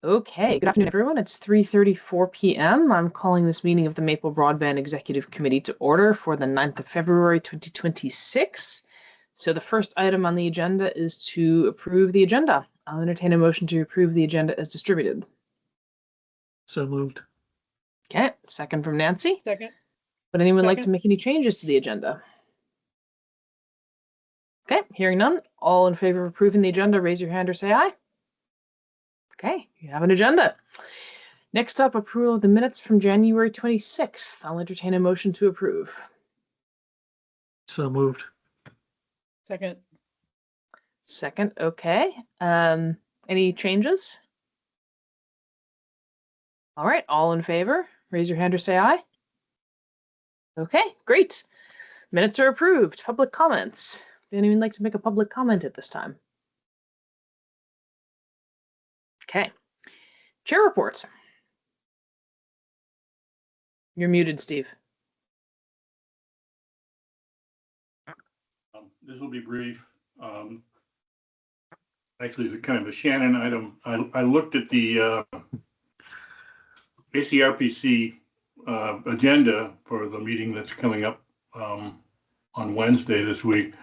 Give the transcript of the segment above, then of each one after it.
Okay, good afternoon, everyone. It's 3:34 p.m. I'm calling this meeting of the Maple Broadband Executive Committee to order for the 9th of February, 2026. So the first item on the agenda is to approve the agenda. I'll entertain a motion to approve the agenda as distributed. So moved. Okay, second from Nancy. Second. Would anyone like Second. to make any changes to the agenda? Okay, hearing none. All in favor of approving the agenda, raise your hand or say aye. Okay, you have an agenda. Next up, approval of the minutes from January 26th. I'll entertain a motion to approve. So moved. Second. Second, okay. Any changes? All right, all in favor, raise your hand or say aye. Okay, great. Minutes are approved. Public comments. Would anyone like to make a public comment at this time? Okay. Chair reports. You're muted, Steve. This will be brief. Actually, it's kind of a Shannon item. I looked at the ACRPC agenda for the meeting that's coming up on Wednesday this week,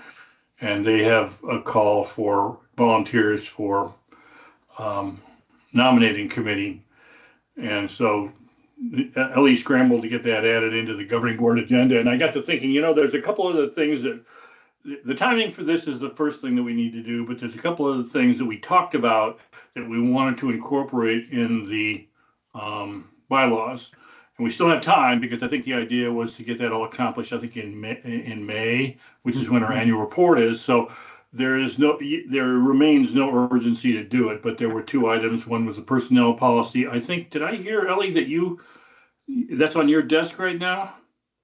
and they have a call for volunteers for nominating committee. And so Ellie scrambled to get that added into the governing board agenda. And I got to thinking, there's a couple of the things that the timing for this is the first thing that we need to do, but there's a couple of the things that we talked about that we wanted to incorporate in the bylaws. And we still have time because I think the idea was to get that all accomplished, I think in May, which is when our annual report is. So there remains no urgency to do it, but there were two items. One was the personnel policy. I think, did I hear, Ellie, that that's on your desk right now?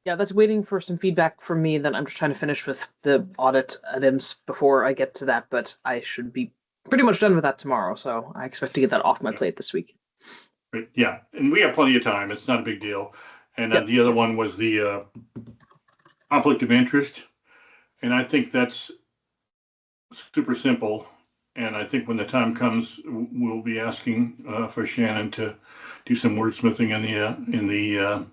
Yeah, that's waiting for some feedback from me. Then I'm just trying to finish with the audit items before I get to that, but I should be pretty much done with that tomorrow. So I expect to get that off my plate this week. Right. Yeah, and we have plenty of time. It's not a big deal. And Yep. The other one was the conflict of interest. And I think that's super simple. And I think when the time comes, we'll be asking for Shannon to do some wordsmithing in the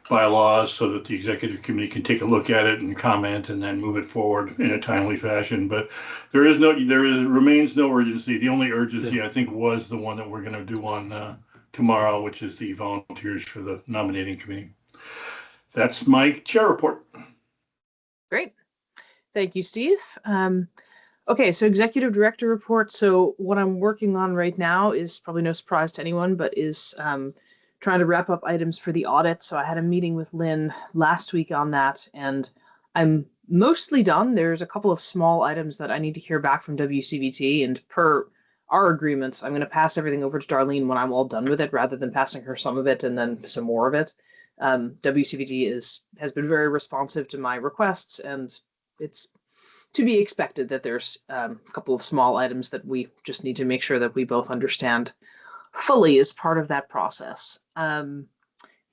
bylaws so that the executive committee can take a look at it and comment and then move it forward in a timely fashion. But remains no urgency. The only urgency, I think, was the one that we're going to do on tomorrow, which is the volunteers for the nominating committee. That's my chair report. Great. Thank you, Steve. Okay, so executive director report. So what I'm working on right now is probably no surprise to anyone, but is trying to wrap up items for the audit. So I had a meeting with Lynn last week on that, and I'm mostly done. There's a couple of small items that I need to hear back from WCVT, and per our agreements, I'm going to pass everything over to Darlene when I'm all done with it, rather than passing her some of it and then some more of it. WCVT has been very responsive to my requests, and it's to be expected that there's a couple of small items that we just need to make sure that we both understand fully as part of that process.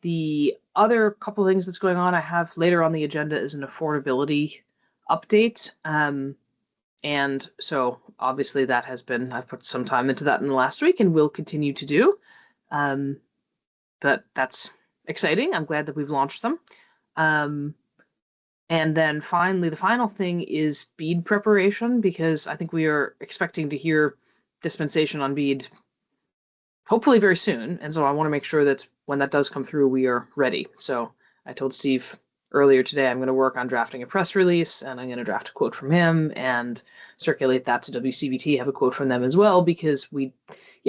The other couple of things that's going on I have later on the agenda is an affordability update. And so obviously I've put some time into that in the last week and will continue to do. But that's exciting. I'm glad that we've launched them. And then finally, the final thing is BEAD preparation, because I think we are expecting to hear dispensation on BEAD hopefully very soon. And so I want to make sure that when that does come through, we are ready. So I told Steve earlier today, I'm going to work on drafting a press release, and I'm going to draft a quote from him and circulate that to WCVT, have a quote from them as well, because we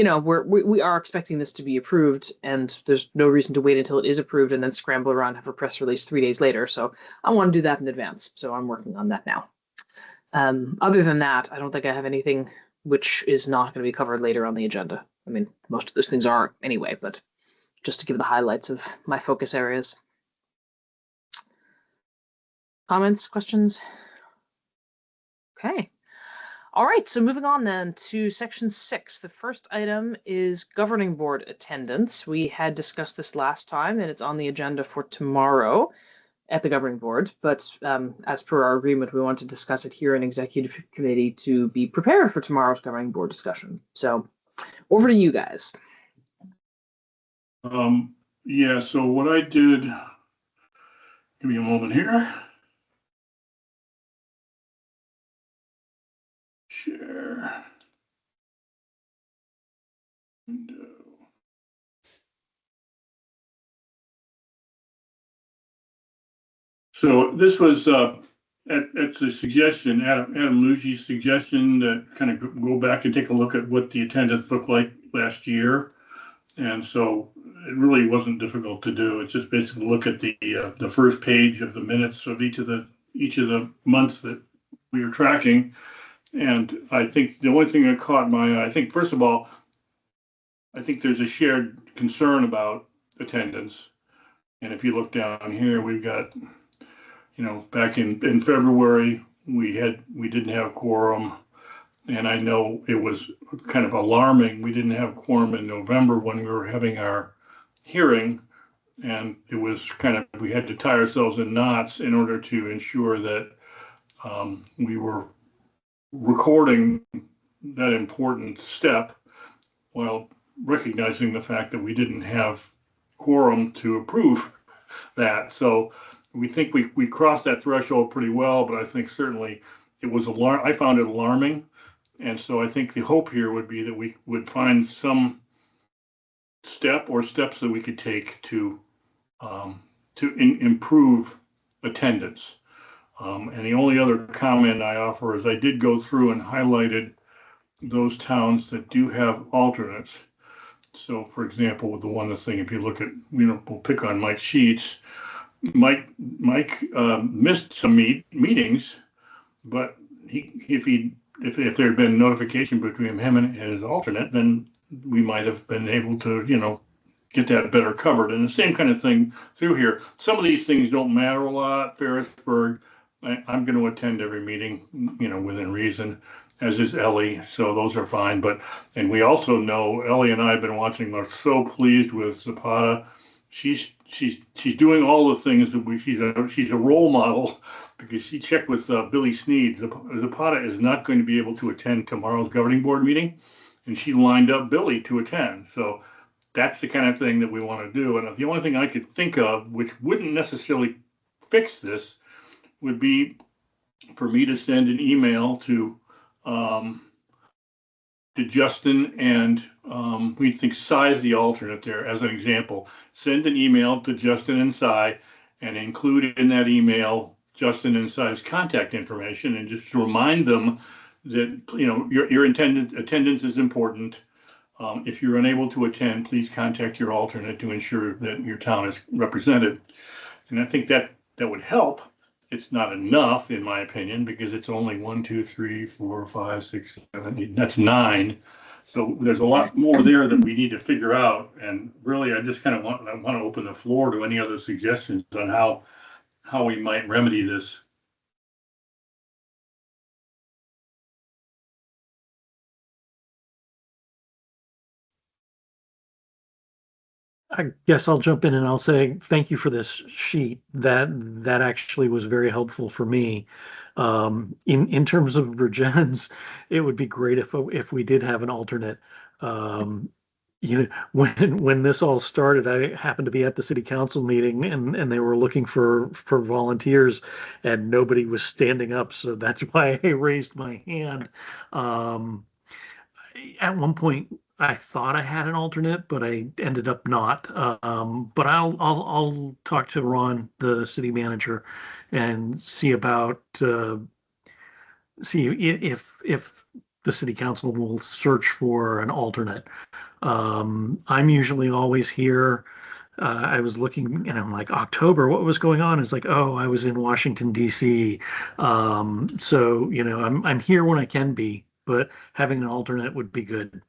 are expecting this to be approved, and there's no reason to wait until it is approved and then scramble around and have a press release 3 days later. So I want to do that in advance. So I'm working on that now. Other than that, I don't think I have anything which is not going to be covered later on the agenda. I mean, most of those things are anyway, but just to give the highlights of my focus areas. Comments, questions? Okay. All right, so moving on then to section 6. The first item is governing board attendance. We had discussed this last time, and it's on the agenda for tomorrow at the governing board. But as per our agreement, we want to discuss it here in executive committee to be prepared for tomorrow's governing board discussion. So over to you guys. Yeah, so what I did, give me a moment here. Share. Window. So this was at the suggestion, Adam Lugi's suggestion, that kind of go back and take a look at what the attendance looked like last year. And so it really wasn't difficult to do. It's just basically look at the first page of the minutes of each of the months that we were tracking. And I think the only thing that caught my eye, I think, first of all, I think there's a shared concern about attendance. And if you look down here, we've got, back in February, we didn't have quorum. And I know it was kind of alarming. We didn't have quorum in November when we were having our hearing. And it was we had to tie ourselves in knots in order to ensure that we were recording that important step while recognizing the fact that we didn't have quorum to approve that. So we think we crossed that threshold pretty well, but I think certainly it was I found it alarming. And so I think the hope here would be that we would find some step or steps that we could take to improve attendance. And the only other comment I offer is I did go through and highlighted those towns that do have alternates. So, for example, with the one thing, if you look at, we'll pick on Mike Sheets. Mike missed some meetings, but if there had been notification between him and his alternate, then we might have been able to, get that better covered. And the same kind of thing through here. Some of these things don't matter a lot. Ferrisburg, I'm going to attend every meeting, within reason, as is Ellie. So those are fine. And we also know, Ellie and I have been watching, we're so pleased with Zapata. She's doing all the things that she's a role model, because she checked with Billy Sneed. Zapata is not going to be able to attend tomorrow's governing board meeting, and she lined up Billy to attend. So that's the kind of thing that we want to do. And the only thing I could think of, which wouldn't necessarily fix this, would be for me to send an email to Justin and we think Cy's the alternate there as an example. Send an email to Justin and Cy and include in that email Justin and Cy's contact information, and just to remind them that your attendance is important. If you're unable to attend, please contact your alternate to ensure that your town is represented. And I think that would help. It's not enough, in my opinion, because it's only 1, 2, 3, 4, 5, 6, 7, 8. That's 9. So there's a lot more there that we need to figure out. And really, I just kind of want to open the floor to any other suggestions on how we might remedy this. I guess I'll jump in and I'll say thank you for this sheet. That actually was very helpful for me. In terms of Virgins, it would be great if we did have an alternate. When this all started, I happened to be at the city council meeting, and they were looking for volunteers, and nobody was standing up. So that's why I raised my hand. At one point, I thought I had an alternate, but I ended up not. But I'll talk to Ron, the city manager, and see about see if the city council will search for an alternate. I'm usually always here. I was looking, and I'm like, October, what was going on? It's like, oh, I was in Washington, D.C. So I'm here when I can be, but having an alternate would be good.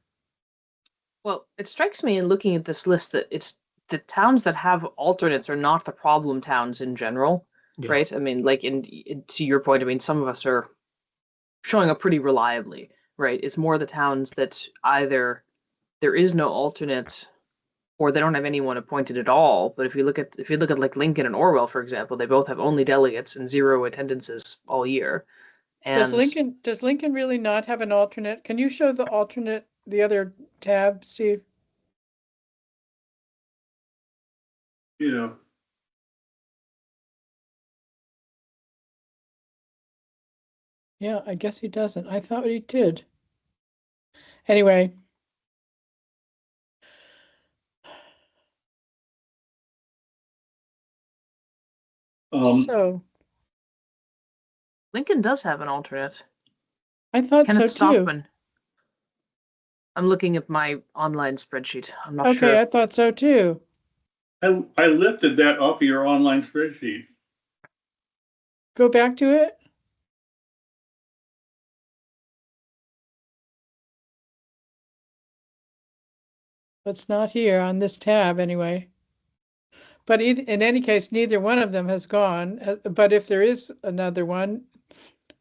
Well, it strikes me in looking at this list that it's the towns that have alternates are not the problem towns in general, Yeah. right? I mean, like to your point, I mean, some of us are showing up pretty reliably, right? It's more the towns that either there is no alternate or they don't have anyone appointed at all. But if you look at like Lincoln and Orwell, for example, they both have only delegates and 0 attendances all year. And Does Lincoln really not have an alternate? Can you show the alternate other tab, Steve? Yeah. Yeah, I guess he doesn't. I thought he did. Anyway. So Lincoln does have an alternate. I thought so Kenneth too. Stockman. I'm looking at my online spreadsheet. I'm not Okay, sure. I thought so too. I lifted that off of your online spreadsheet. Go back to it. It's not here on this tab anyway. But in any case, neither one of them has gone. But if there is another one,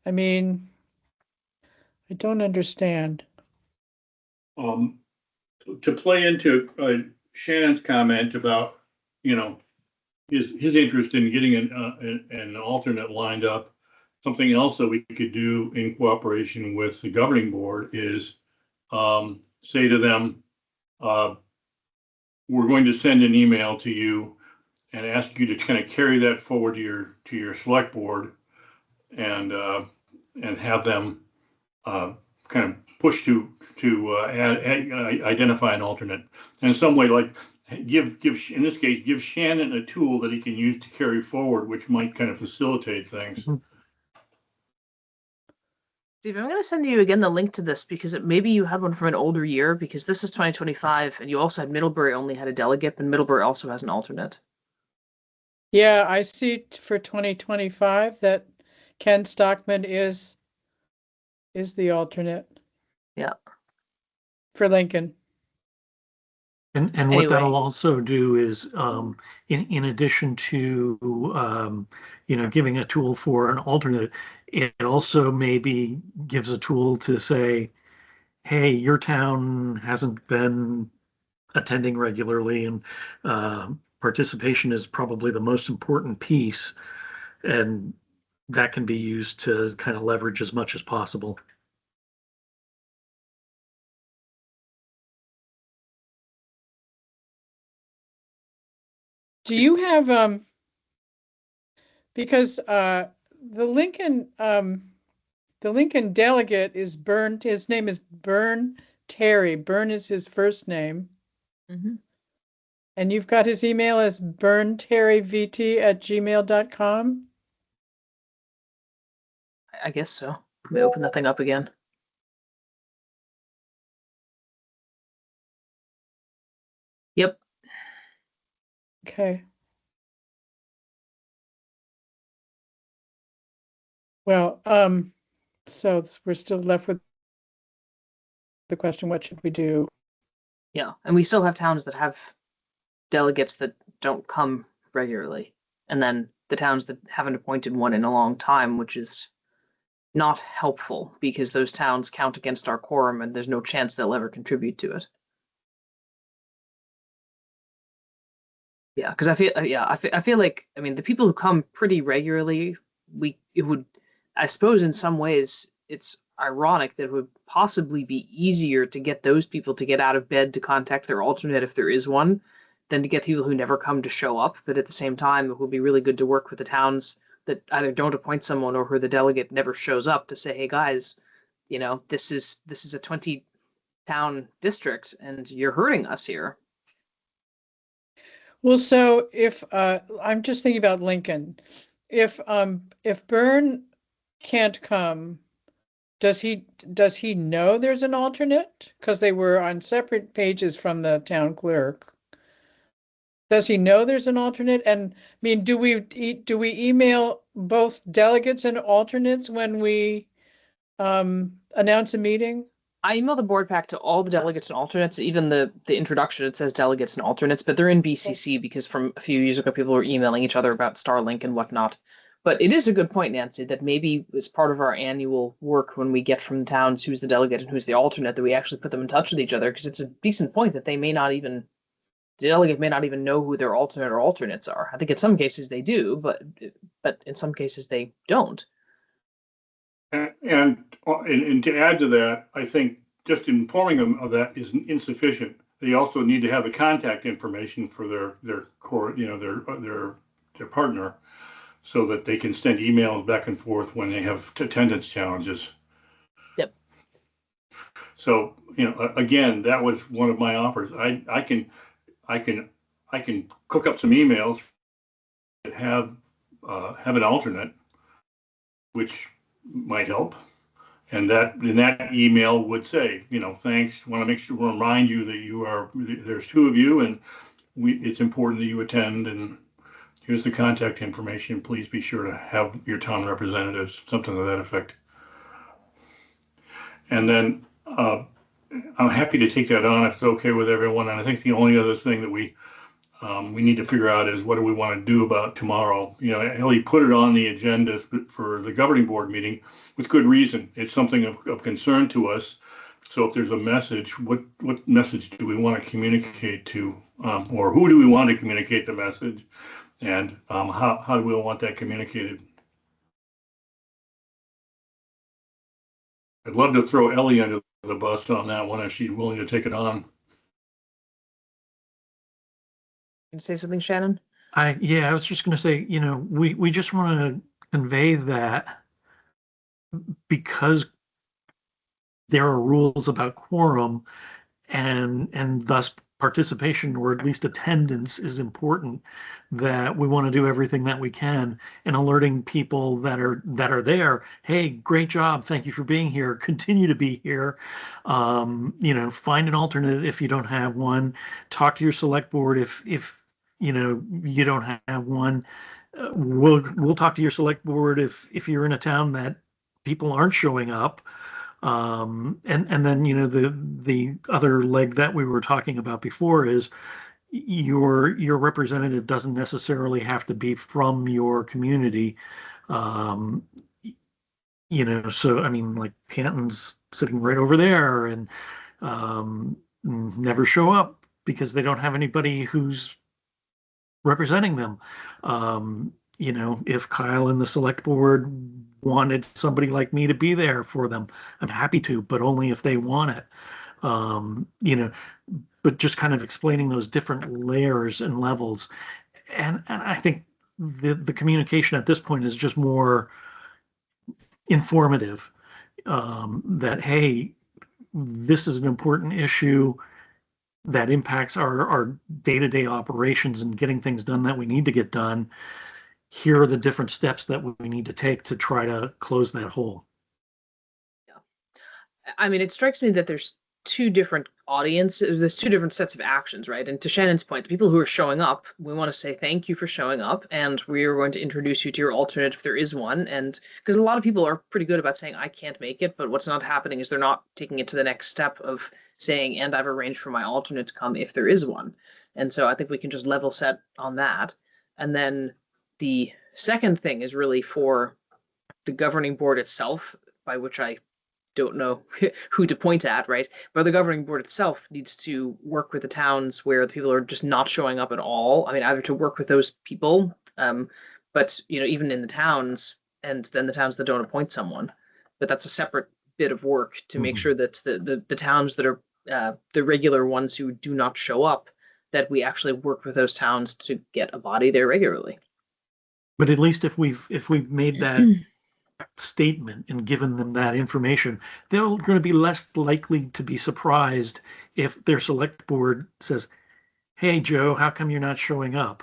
I mean, I don't understand. To play into Shannon's comment about, you know, his interest in getting an alternate lined up. Something else that we could do in cooperation with the governing board is say to them, we're going to send an email to you and ask you to kind of carry that forward to your select board and have them kind of push to identify an alternate. And in some way, like give in this case, give Shannon a tool that he can use to carry forward, which might kind of facilitate things. Steve, I'm going to send you again the link to this because maybe you had one from an older year because this is 2025 and you also had Middlebury only had a delegate, but Middlebury also has an alternate. Yeah, I see for 2025 that Ken Stockman is the alternate. Yeah. For Lincoln. And Anyway. what that'll also do is, in addition to giving a tool for an alternate, it also maybe gives a tool to say, hey, your town hasn't been attending regularly, and participation is probably the most important piece, and that can be used to kind of leverage as much as possible. Do you have because the Lincoln delegate is Bern, his name is Bern Terry. Bern is his first name. Mm-hmm. And you've got his email as bernterryvt@gmail.com. I guess so. Let me open that thing up again. Yep. Okay. Well, so we're still left with the question, what should we do? Yeah, and we still have towns that have delegates that don't come regularly. And then the towns that haven't appointed one in a long time, which is not helpful because those towns count against our quorum and there's no chance they'll ever contribute to it. Yeah, because I feel like, I mean, the people who come pretty regularly, I suppose in some ways it's ironic that it would possibly be easier to get those people to get out of bed to contact their alternate if there is one than to get people who never come to show up. But at the same time, it would be really good to work with the towns that either don't appoint someone or who the delegate never shows up to say, hey guys, this is a 20 town district and you're hurting us here. Well, so if I'm just thinking about Lincoln, if Byrne can't come, does he know there's an alternate? Because they were on separate pages from the town clerk. Does he know there's an alternate? And I mean, do we email both delegates and alternates when we announce a meeting? I email the board pack to all the delegates and alternates. Even the introduction, it says delegates and alternates, but they're in BCC because from a few years ago, people were emailing each other about Starlink and whatnot. But it is a good point, Nancy, that maybe as part of our annual work when we get from the towns who's the delegate and who's the alternate, that we actually put them in touch with each other, because it's a decent point that the delegate may not even know who their alternate or alternates are. I think in some cases they do, but in some cases they don't. And to add to that, I think just informing them of that is insufficient. They also need to have the contact information for their core, their partner, so that they can send emails back and forth when they have attendance challenges. Yep. So, again, that was one of my offers. I can cook up some emails that have an alternate, which might help. And that email would say, thanks. Want to make sure remind you that there's two of you, and it's important that you attend. And here's the contact information. Please be sure to have your town representatives, something to that effect. And then I'm happy to take that on if it's okay with everyone. And I think the only other thing that we need to figure out is what do we want to do about tomorrow. Ellie put it on the agenda for the governing board meeting with good reason. It's something of concern to us. So if there's a message, what message do we want to communicate to, or who do we want to communicate the message, and how do we want that communicated? I'd love to throw Ellie under the bus on that one if she's willing to take it on. Can you say something, Shannon? I was just going to say, we just want to convey that because there are rules about quorum and thus participation, or at least attendance, is important, that we want to do everything that we can in alerting people that are there. Hey, great job. Thank you for being here. Continue to be here. Find an alternate if you don't have one. Talk to your select board if you don't have one. We'll talk to your select board if you're in a town that people aren't showing up. And then the other leg that we were talking about before is your representative doesn't necessarily have to be from your community. So I mean, like Canton's sitting right over there, and never show up because they don't have anybody who's representing them. If Kyle and the select board wanted somebody like me to be there for them, I'm happy to, but only if they want it. But just kind of explaining those different layers and levels. And I think the communication at this point is just more informative, that, hey, this is an important issue that impacts our day-to-day operations and getting things done that we need to get done. Here are the different steps that we need to take to try to close that hole. Yeah. I mean, it strikes me that there's two different sets of actions, right? And to Shannon's point, the people who are showing up, we want to say thank you for showing up, and we are going to introduce you to your alternate if there is one. And because a lot of people are pretty good about saying, I can't make it, but what's not happening is they're not taking it to the next step of saying, and I've arranged for my alternate to come if there is one. And so I think we can just level set on that. And then the second thing is really for the governing board itself, by which I don't know who to point at, right? But the governing board itself needs to work with the towns where the people are just not showing up at all. I mean, either to work with those people, but even in the towns, and then the towns that don't appoint someone. But that's a separate bit of work to make sure that the towns that are the regular ones who do not show up, that we actually work with those towns to get a body there regularly. But at least if we've made that statement and given them that information, they're going to be less likely to be surprised if their select board says, hey, Joe, how come you're not showing up?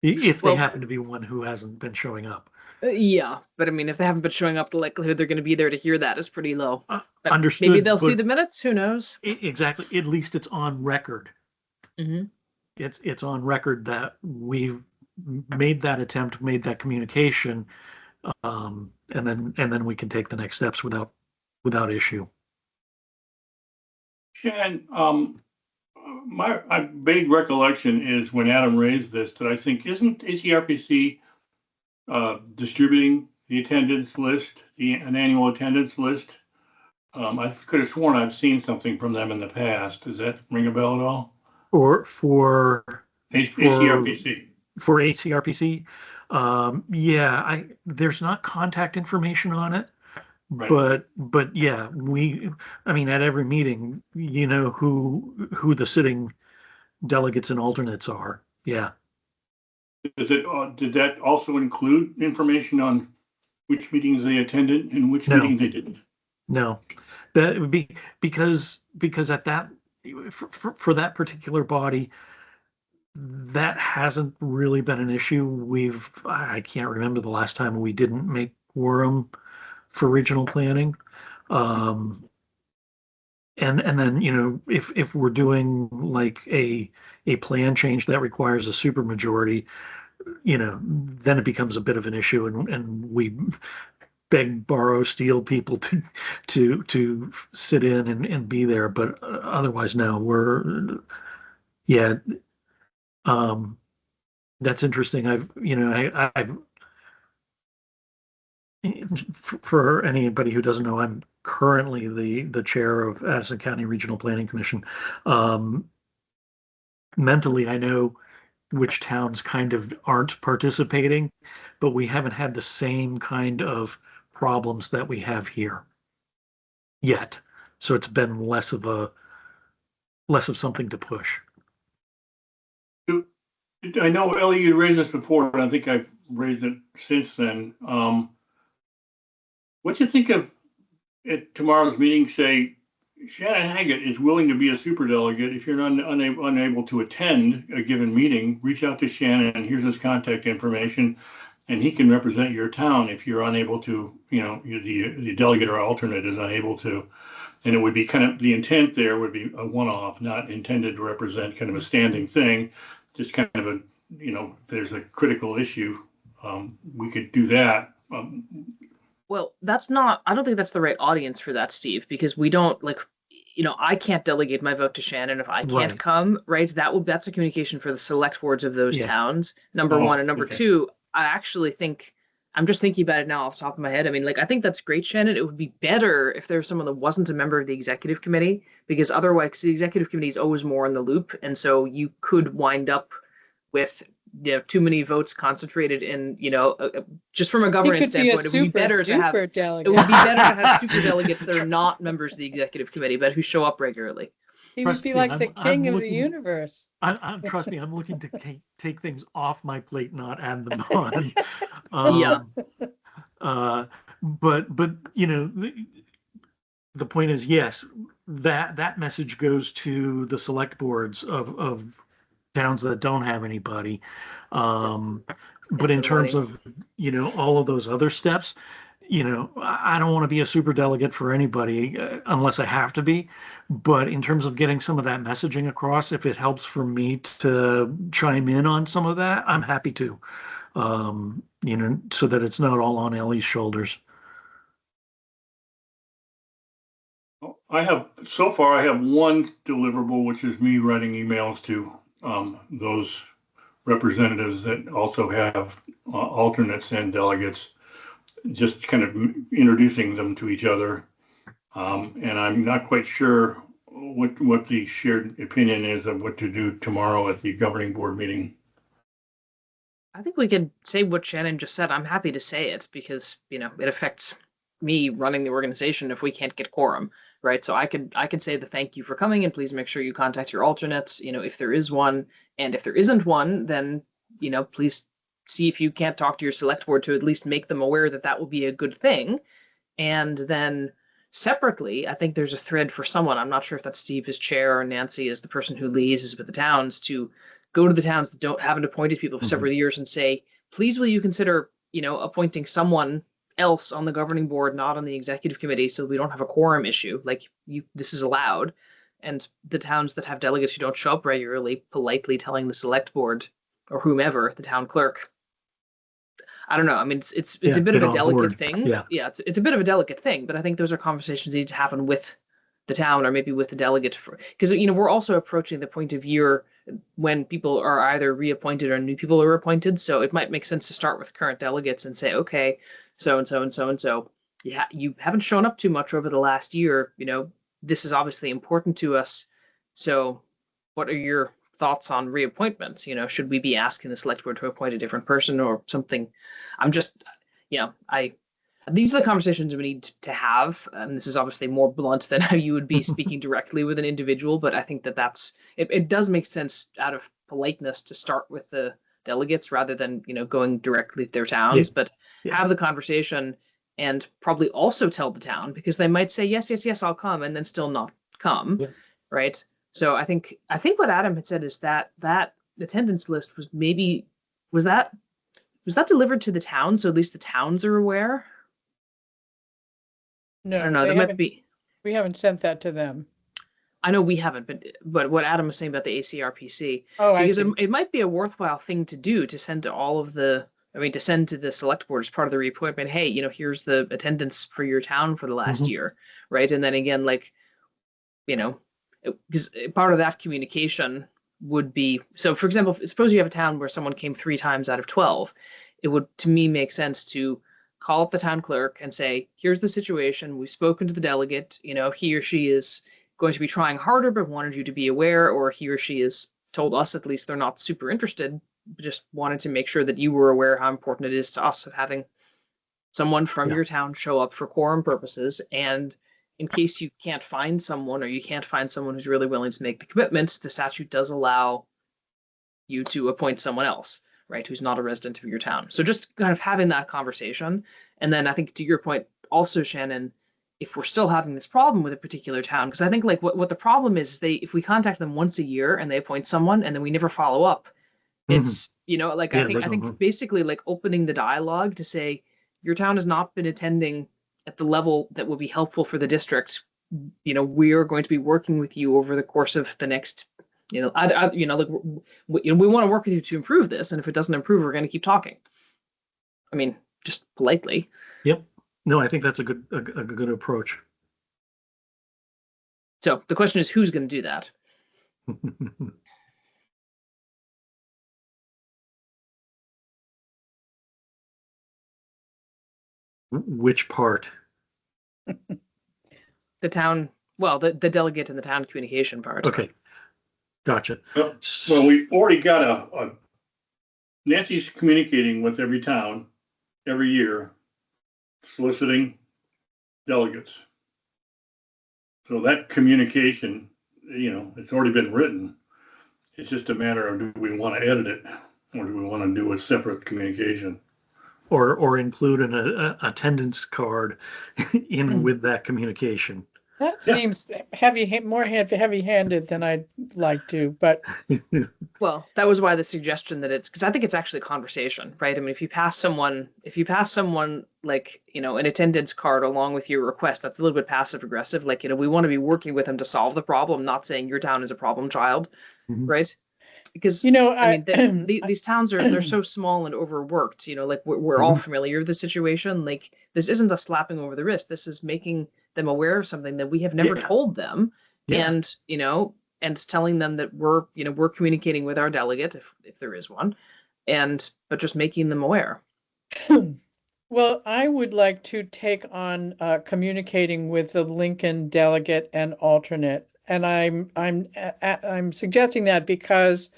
If they happen to be one who hasn't been showing up. Yeah, but I mean, if they haven't been showing up, the likelihood they're going to be there to hear that is pretty low. Understood. Maybe they'll see the minutes. Who knows? Exactly. At least it's on record. Mm-hmm. It's on record that we've made that attempt, made that communication, and then we can take the next steps without issue. Shannon, my vague recollection is when Adam raised this, that I think isn't ACRPC distributing the attendance list, an annual attendance list? I could have sworn I've seen something from them in the past. Does that ring a bell at all? Or for ACRPC. For ACRPC, there's not contact information on it. Right. But yeah, I mean, at every meeting, you know who the sitting delegates and alternates are. Yeah. Did that also include information on which meetings they attended and which No, meetings they didn't? no, that would be because at that for that particular body, that hasn't really been an issue. I can't remember the last time we didn't make quorum for regional planning. Um, and then, you know, if we're doing like a plan change that requires a supermajority, you know, then it becomes a bit of an issue, and we beg, borrow, steal people to sit in and be there. But otherwise, no, yeah. Um, that's interesting. I've for anybody who doesn't know, I'm currently the chair of Addison County Regional Planning Commission. Um, mentally, I know which towns kind of aren't participating, but we haven't had the same kind of problems that we have here yet. So it's been less of something to push. I know, Ellie, you raised this before, and I think I've raised it since then. What do you think of at tomorrow's meeting? Say Shannon Haggett is willing to be a superdelegate. If you're unable to attend a given meeting, reach out to Shannon. Here's his contact information, and he can represent your town if you're unable to. You know, the delegate or alternate is unable to. And it would be kind of, the intent there would be a one-off, not intended to represent kind of a standing thing, just kind of a, you know, if there's a critical issue, we could do that. Well, I don't think that's the right audience for that, Steve, because we don't like, I can't delegate my vote to Shannon if I can't Right. come, right? That's a communication for the select boards of those Yeah. towns, number Oh, one. And number okay. two, I actually think, I'm just thinking about it now off the top of my head. I mean, like, I think that's great, Shannon. It would be better if there was someone that wasn't a member of the executive committee, because otherwise the executive committee is always more in the loop. And so you could wind up with, too many votes concentrated in, just from a He governance could be a standpoint, it would be super better to have duper it would be delegate. better to have super delegates that are not members of the executive committee, but who show up regularly. He would Trust be me, like the I'm king of the looking. universe. Trust me, I'm looking to take things off my plate, not add them on. Yeah. But you know, the point is, yes, that message goes to the select boards of towns that don't have anybody. But in terms of, you know, all of those other steps, you know, I don't want to be a super delegate for anybody unless I have to be. But in terms of getting some of that messaging across, if it helps for me to chime in on some of that, I'm happy to. You know, so that it's not all on Ellie's shoulders. I have one deliverable, which is me writing emails to those representatives that also have alternates and delegates, just kind of introducing them to each other. And I'm not quite sure what the shared opinion is of what to do tomorrow at the governing board meeting. I think we could say what Shannon just said. I'm happy to say it because, it affects me running the organization if we can't get quorum, right? So I could say the thank you for coming and please make sure you contact your alternates, if there is one. And if there isn't one, then, please see if you can't talk to your select board to at least make them aware that that will be a good thing. And then separately, I think there's a thread for someone. I'm not sure if that's Steve as chair or Nancy as the person who liaises with the towns to go to the towns that haven't appointed people for several years and say, please, will you consider, appointing someone else on the governing board, not on the executive committee, so we don't have a quorum issue. Like this is allowed. And the towns that have delegates who don't show up regularly, politely telling the select board or whomever, the town clerk, I don't know. I mean, it's a bit of a delicate thing. Yeah. It's a bit of a delicate thing, but I think those are conversations that need to happen with the town or maybe with the delegate, because we're also approaching the point of year when people are either reappointed or new people are appointed. So it might make sense to start with current delegates and say, okay, so and so and so and so, yeah, you haven't shown up too much over the last year. This is obviously important to us. So what are your thoughts on reappointments? Should we be asking the select board to appoint a different person or something? I'm just, I These are the conversations we need to have. This is obviously more blunt than how you would be speaking directly with an individual, but I think that it does make sense out of politeness to start with the delegates rather than, going directly to their towns, but have the conversation and probably also tell the town, because they might say, yes, yes, yes, I'll come, and then still not come. Yeah. Right. So I think what Adam had said is that attendance list was that delivered to the town, so at least the towns are aware. No, I don't know. That might be. We haven't sent that to them. I know we haven't, but what Adam was saying about the ACRPC, because it might be a worthwhile thing to do, to send to all of the. To send to the select board as part of the reappointment. Hey, here's the attendance for your town for the last year, right? And then again, because part of that communication would be, so for example, suppose you have a town where someone came 3 times out of 12, it would, to me, make sense to call up the town clerk and say, here's the situation. We've spoken to the delegate, he or she is going to be trying harder, but wanted you to be aware, or he or she has told us at least they're not super interested, just wanted to make sure that you were aware how important it is to us of having someone from your town show up for quorum purposes. And in case you can't find someone, or you can't find someone who's really willing to make the commitment, the statute does allow you to appoint someone else, right, who's not a resident of your town. So just kind of having that conversation. And then I think, to your point also, Shannon, if we're still having this problem with a particular town, because I think what the problem is if we contact them once a year and they appoint someone and then we never follow up, it's, I think basically opening the dialogue to say, your town has not been attending at the level that will be helpful for the district. We are going to be working with you over the course of the next, we want to work with you to improve this. And if it doesn't improve, we're going to keep talking. Just politely. Yep. No, I think that's a good approach. So the question is, who's going to do that? Which part? The town, well, the delegate and the town communication part. Okay. Gotcha. Well, we already got Nancy's communicating with every town every year, soliciting delegates. So that communication, it's already been written. It's just a matter of, do we want to edit it, or do we want to do a separate communication? Or include an attendance card in with that communication. That seems more heavy-handed than I'd like to, but well, that was why the suggestion that because I think it's actually a conversation, right? If you pass someone like, an attendance card along with your request, that's a little bit passive aggressive. We want to be working with them to solve the problem, not saying your town is a problem child, right? Because these towns they're so small and overworked. We're all familiar with the situation. This isn't a slapping over the wrist. This is making them aware of something that we have never told them, and telling them that we're communicating with our delegate if there is one, but just making them aware. Well, I would like to take on communicating with the Lincoln delegate and alternate. And I'm suggesting that because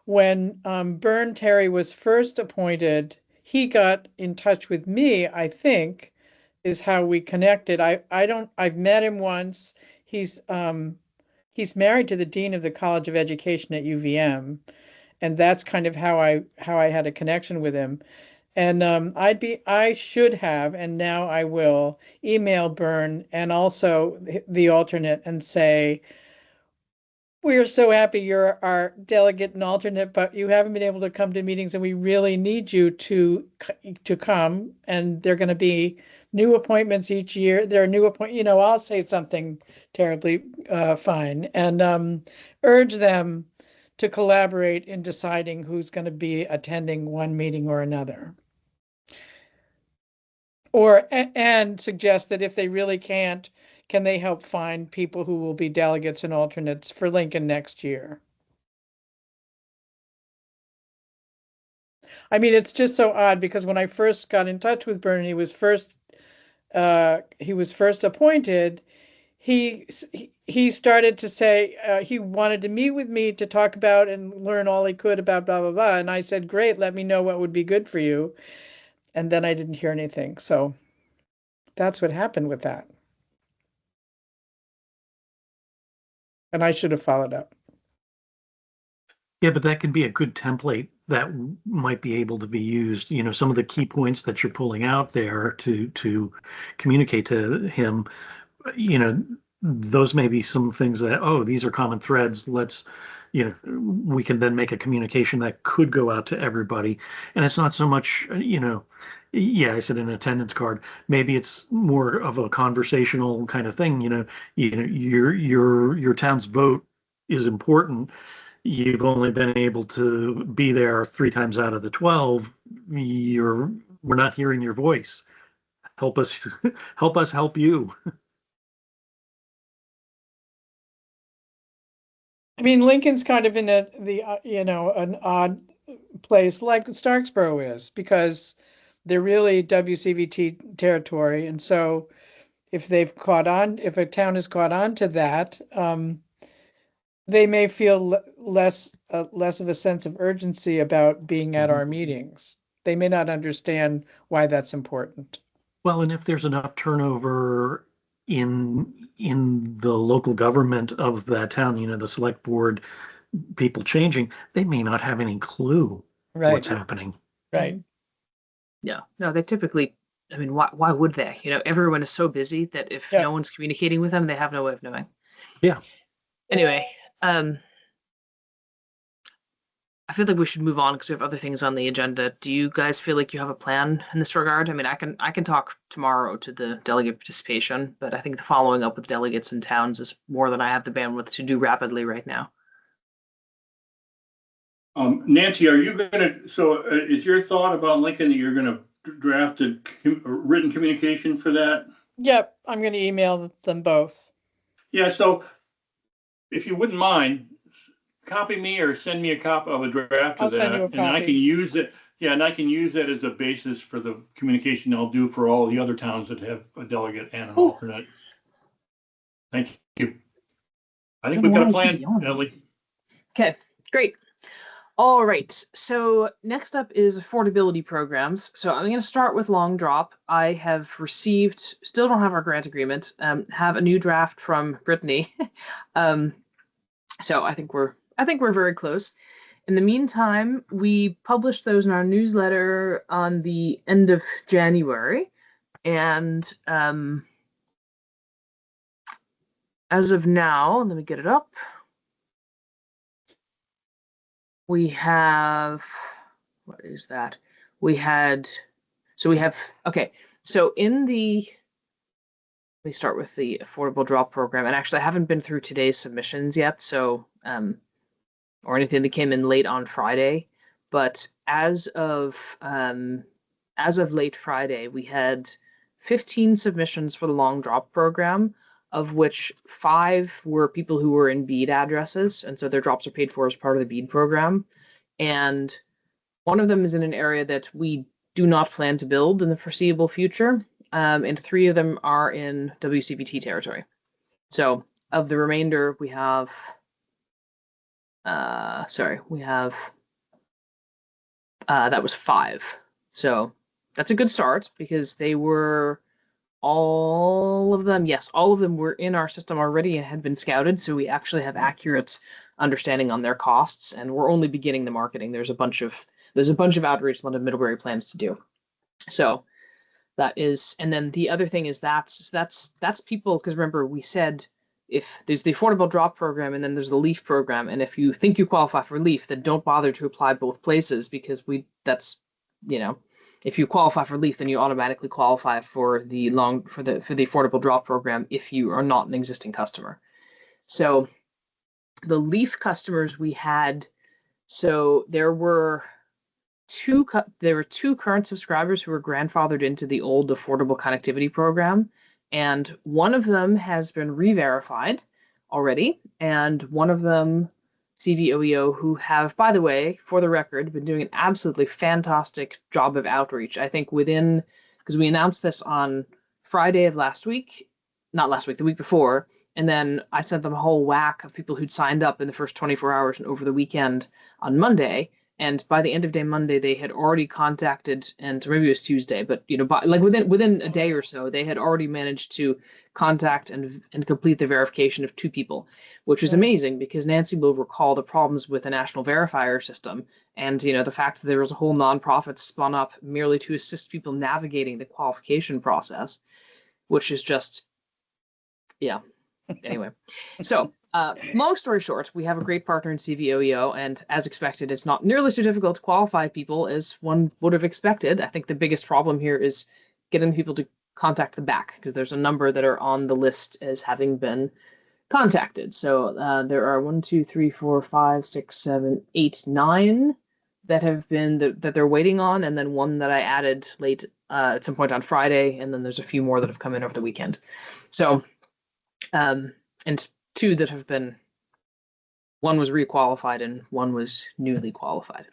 when Byrne Terry was first appointed, he got in touch with me, I think, is how we connected. I've met him once. He's married to the dean of the College of Education at UVM, and that's kind of how I had a connection with him. And I should have, and now I will email Byrne and also the alternate and say, we're so happy you're our delegate and alternate, but you haven't been able to come to meetings, and we really need you to come. And there are going to be new appointments each year. There are new I'll say something terribly fine and urge them to collaborate in deciding who's going to be attending one meeting or another. And suggest that if they really can't, can they help find people who will be delegates and alternates for Lincoln next year? It's just so odd because when I first got in touch with Byrne, he was first appointed. He started to say he wanted to meet with me to talk about and learn all he could about blah, blah, blah. And I said, great, let me know what would be good for you. And then I didn't hear anything. So that's what happened with that. And I should have followed up. Yeah, but that could be a good template that might be able to be used. You know, some of the key points that you're pulling out there to communicate to him, you know, those may be some things that, oh, these are common threads. Let's, you know, we can then make a communication that could go out to everybody. And it's not so much, you know, yeah, I said an attendance card. Maybe it's more of a conversational kind of thing. You know, your town's vote is important. You've only been able to be there 3 times out of the 12. We're not hearing your voice. Help us, help us help you. I mean, Lincoln's kind of in an odd place like Starksboro is, because they're really WCVT territory. And so if a town has caught on to that, they may feel less of a sense of urgency about being at our meetings. They may not understand why that's important. Well, and if there's enough turnover in the local government of that town, you know, the select board, people changing, they may not have any clue what's happening. Right. Yeah, no, they typically, I mean, why would they? You know, everyone is so busy that if no one's communicating with them, they have no way of knowing. Yeah. Anyway, I feel like we should move on because we have other things on the agenda. Do you guys feel like you have a plan in this regard? I mean, I can talk tomorrow to the delegate participation, but I think the following up with delegates and towns is more than I have the bandwidth to do rapidly right now. Nancy, are you is your thought about Lincoln that you're gonna draft a written communication for that? Yep, I'm going to email them both. Yeah, so if you wouldn't mind, copy me or send me a copy of a draft of that. Send you a copy. And I can use it. Yeah, and I can use that as a basis for the communication I'll do for all the other towns that have a delegate and an alternate. Thank you. I think we've got a plan, Ellie. Okay, great. All right, so next up is affordability programs. So I'm going to start with Long Drop. I have received, still don't have our grant agreement, have a new draft from Brittany. So I think we're very close. In the meantime, we published those in our newsletter on the end of January. And as of now, let me get it up. We have, what is that? Okay. So in let me start with the affordable drop program. And actually I haven't been through today's submissions yet. So, or anything that came in late on Friday, but as of late Friday, we had 15 submissions for the Long Drop program, of which 5 were people who were in BEAD addresses, and so their drops are paid for as part of the BEAD program. And one of them is in an area that we do not plan to build in the foreseeable future, and 3 of them are in WCVT territory. So of the remainder, we have that was 5. So that's a good start because they were all of them were in our system already and had been scouted. So we actually have accurate understanding on their costs, and we're only beginning the marketing. There's a bunch of outreach London Middlebury plans to do. So that is, and then the other thing is that's people, because remember we said, if there's the affordable drop program and then there's the LEAF program, and if you think you qualify for LEAF, then don't bother to apply both places, because if you qualify for LEAF, then you automatically qualify for the affordable drop program if you are not an existing customer. So the LEAF customers we had, so there were two current subscribers who were grandfathered into the old affordable connectivity program. And one of them has been re-verified already, and one of them, CVOEO, who have, by the way, for the record, been doing an absolutely fantastic job of outreach. I think because we announced this on Friday of the week before, and then I sent them a whole whack of people who'd signed up in the first 24 hours and over the weekend on Monday, And by the end of day Monday, they had already contacted, and maybe it was Tuesday, but by, like within a day or so, they had already managed to contact and complete the verification of 2 people, which is amazing because Nancy will recall the problems with the national verifier system, and the fact that there was a whole nonprofit spun up merely to assist people navigating the qualification process, which is just, yeah. Anyway, so long story short, we have a great partner in CVOEO, and as expected, it's not nearly so difficult to qualify people as one would have expected. I think the biggest problem here is getting people to contact the back, because there's a number that are on the list as having been contacted. So there are 1, 2, 3, 4, 5, 6, 7, 8, 9 that have been that they're waiting on, and then one that I added late at some point on Friday, and then there's a few more that have come in over the weekend. So and 2 that have been, one was requalified and one was newly qualified.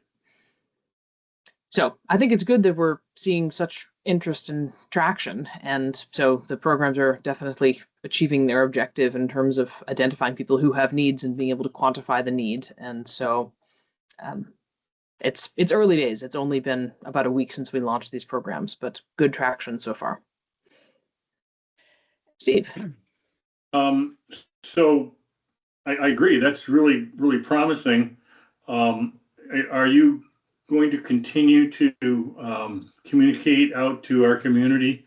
So I think it's good that we're seeing such interest and traction. And so the programs are definitely achieving their objective in terms of identifying people who have needs and being able to quantify the need. And so it's early days. It's only been about a week since we launched these programs, but good traction so far. Steve. So I agree. That's really, really promising. Are you going to continue to communicate out to our community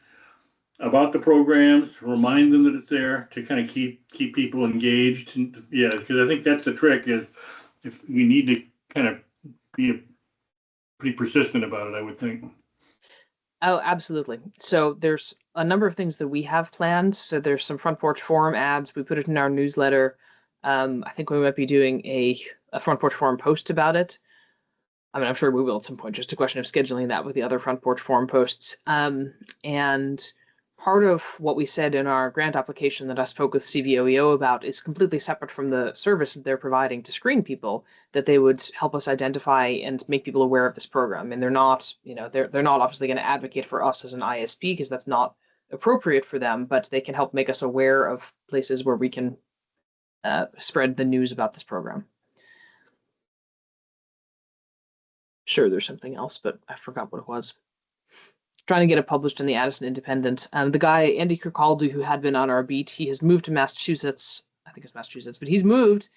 about the programs, remind them that it's there, to kind of keep people engaged? And, yeah, because I think that's the trick, is if we need to kind of be pretty persistent about it, I would think. Oh, absolutely. So there's a number of things that we have planned. So there's some Front Porch Forum ads. We put it in our newsletter. I think we might be doing a Front Porch Forum post about it. I mean, I'm sure we will at some point, just a question of scheduling that with the other Front Porch Forum posts. And part of what we said in our grant application that I spoke with CVOEO about is completely separate from the service that they're providing to screen people, that they would help us identify and make people aware of this program. And they're not, they're not obviously going to advocate for us as an ISP, because that's not appropriate for them, but they can help make us aware of places where we can spread the news about this program. Sure, there's something else, but I forgot what it was. Trying to get it published in the Addison Independent. The guy, Andy Kirkcaldy, who had been on our beat, he has moved to Massachusetts. I think it's Massachusetts, but he's moved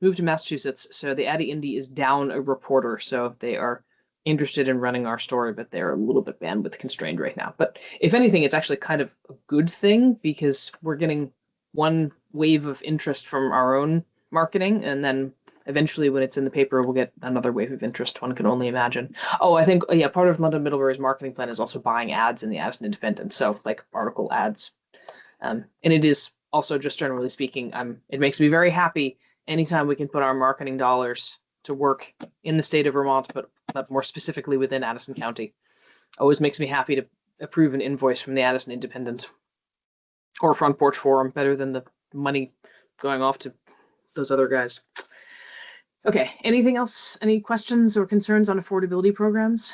to Massachusetts. So the Addy Indy is down a reporter. So they are interested in running our story, but they're a little bit bandwidth constrained right now. But if anything, it's actually kind of a good thing, because we're getting one wave of interest from our own marketing, and then eventually when it's in the paper, we'll get another wave of interest, one can only imagine. Oh, I think, yeah, part of London Middlebury's marketing plan is also buying ads in the Addison Independent, so like article ads. And it is also, just generally speaking, it makes me very happy anytime we can put our marketing dollars to work in the state of Vermont, but more specifically within Addison County. Always makes me happy to approve an invoice from the Addison Independent or Front Porch Forum, better than the money going off to those other guys. Okay, anything else? Any questions or concerns on affordability programs?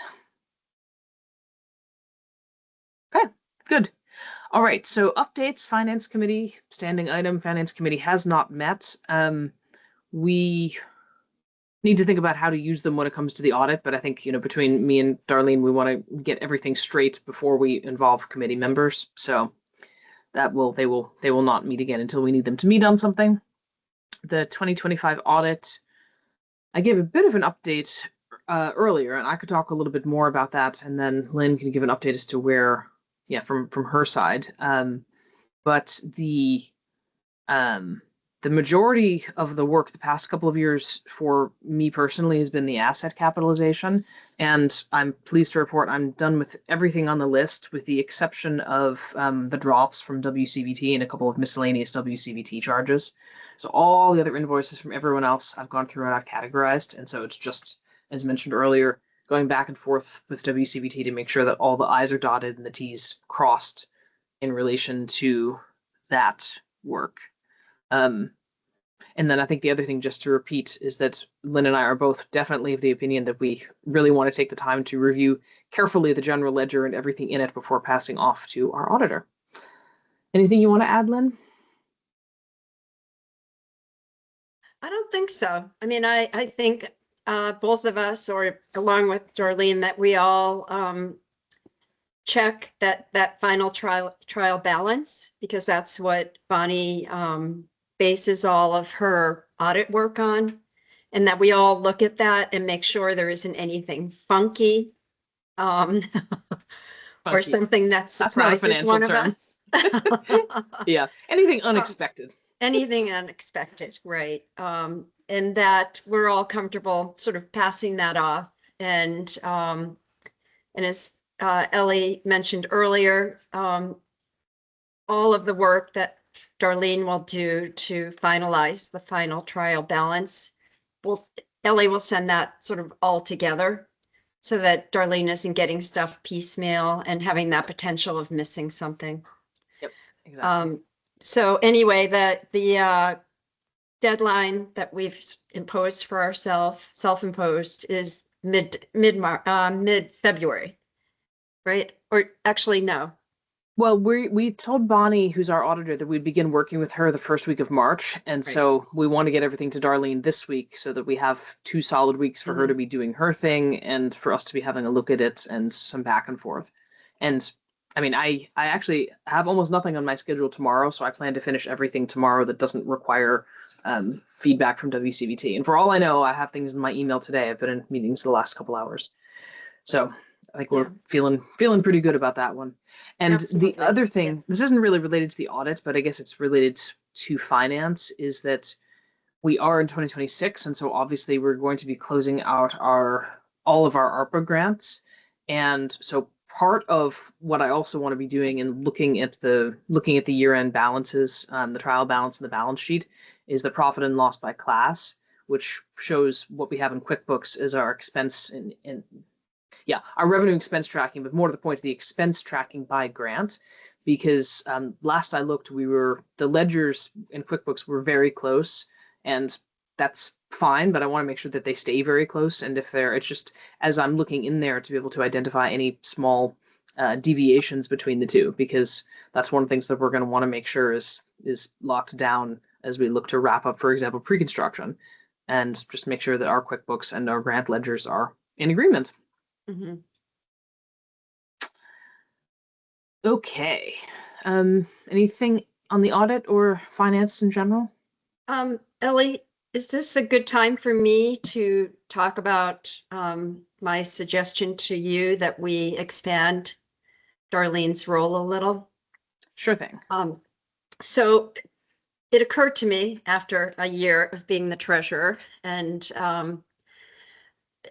Okay, good. All right, so updates, Finance Committee, standing item, Finance Committee has not met. We need to think about how to use them when it comes to the audit, but I think, between me and Darlene, we want to get everything straight before we involve committee members. So they will not meet again until we need them to meet on something. The 2025 audit, I gave a bit of an update earlier, and I could talk a little bit more about that, and then Lynn can give an update as to where, from her side. But the majority of the work the past couple of years for me personally has been the asset capitalization, and I'm pleased to report I'm done with everything on the list, with the exception of the drops from WCVT and a couple of miscellaneous WCVT charges. So all the other invoices from everyone else I've gone through and I've categorized. And so it's just, as mentioned earlier, going back and forth with WCVT to make sure that all the I's are dotted and the T's crossed in relation to that work. And then I think the other thing, just to repeat, is that Lynn and I are both definitely of the opinion that we really want to take the time to review carefully the general ledger and everything in it before passing off to our auditor. Anything you want to add, Lynn? I don't think so. I mean, I think both of us, or along with Darlene, that we all check that final trial balance, because that's what Bonnie bases all of her audit work on, and that we all look at that and make sure there isn't anything funky or Funky. something that That's not a surprises financial one term. of us. Yeah, anything unexpected. Anything unexpected, right? And that we're all comfortable sort of passing that off. And as Ellie mentioned earlier, all of the work that Darlene will do to finalize the final trial balance, Ellie will send that sort of all together so that Darlene isn't getting stuff piecemeal and having that potential of missing something. Yep, exactly. So anyway, the deadline that we've imposed for ourselves, self-imposed, is mid-February, right? Or actually, no. Well, we told Bonnie, who's our auditor, that we'd begin working with her the first week of March. And so we want to get everything to Darlene this week so that we have 2 solid weeks for her to be doing her thing and for us to be having a look at it and some back and forth. And I mean, I actually have almost nothing on my schedule tomorrow, so I plan to finish everything tomorrow that doesn't require feedback from WCBT. And for all I know, I have things in my email today. I've been in meetings the last couple hours. So I think we're feeling pretty good about that one. And Absolutely. the other thing, this isn't really related to the audit, but I guess it's related to finance, is that we are in 2026. And so obviously we're going to be closing out all of our ARPA grants. And so part of what I also want to be doing and looking at the year-end balances, the trial balance and the balance sheet, is the profit and loss by class, which shows what we have in QuickBooks as our expense and our revenue expense tracking, but more to the point, the expense tracking by grant, because last I looked, the ledgers in QuickBooks were very close, and that's fine, but I want to make sure that they stay very close. And if it's just, as I'm looking in there, to be able to identify any small deviations between the two, because that's one of the things that we're going to want to make sure is locked down as we look to wrap up, for example, pre-construction, and just make sure that our QuickBooks and our grant ledgers are in agreement. Mm-hmm. Okay. Anything on the audit or finance in general? Ellie, is this a good time for me to talk about my suggestion to you that we expand Darlene's role a little? Sure thing. So it occurred to me after a year of being the treasurer and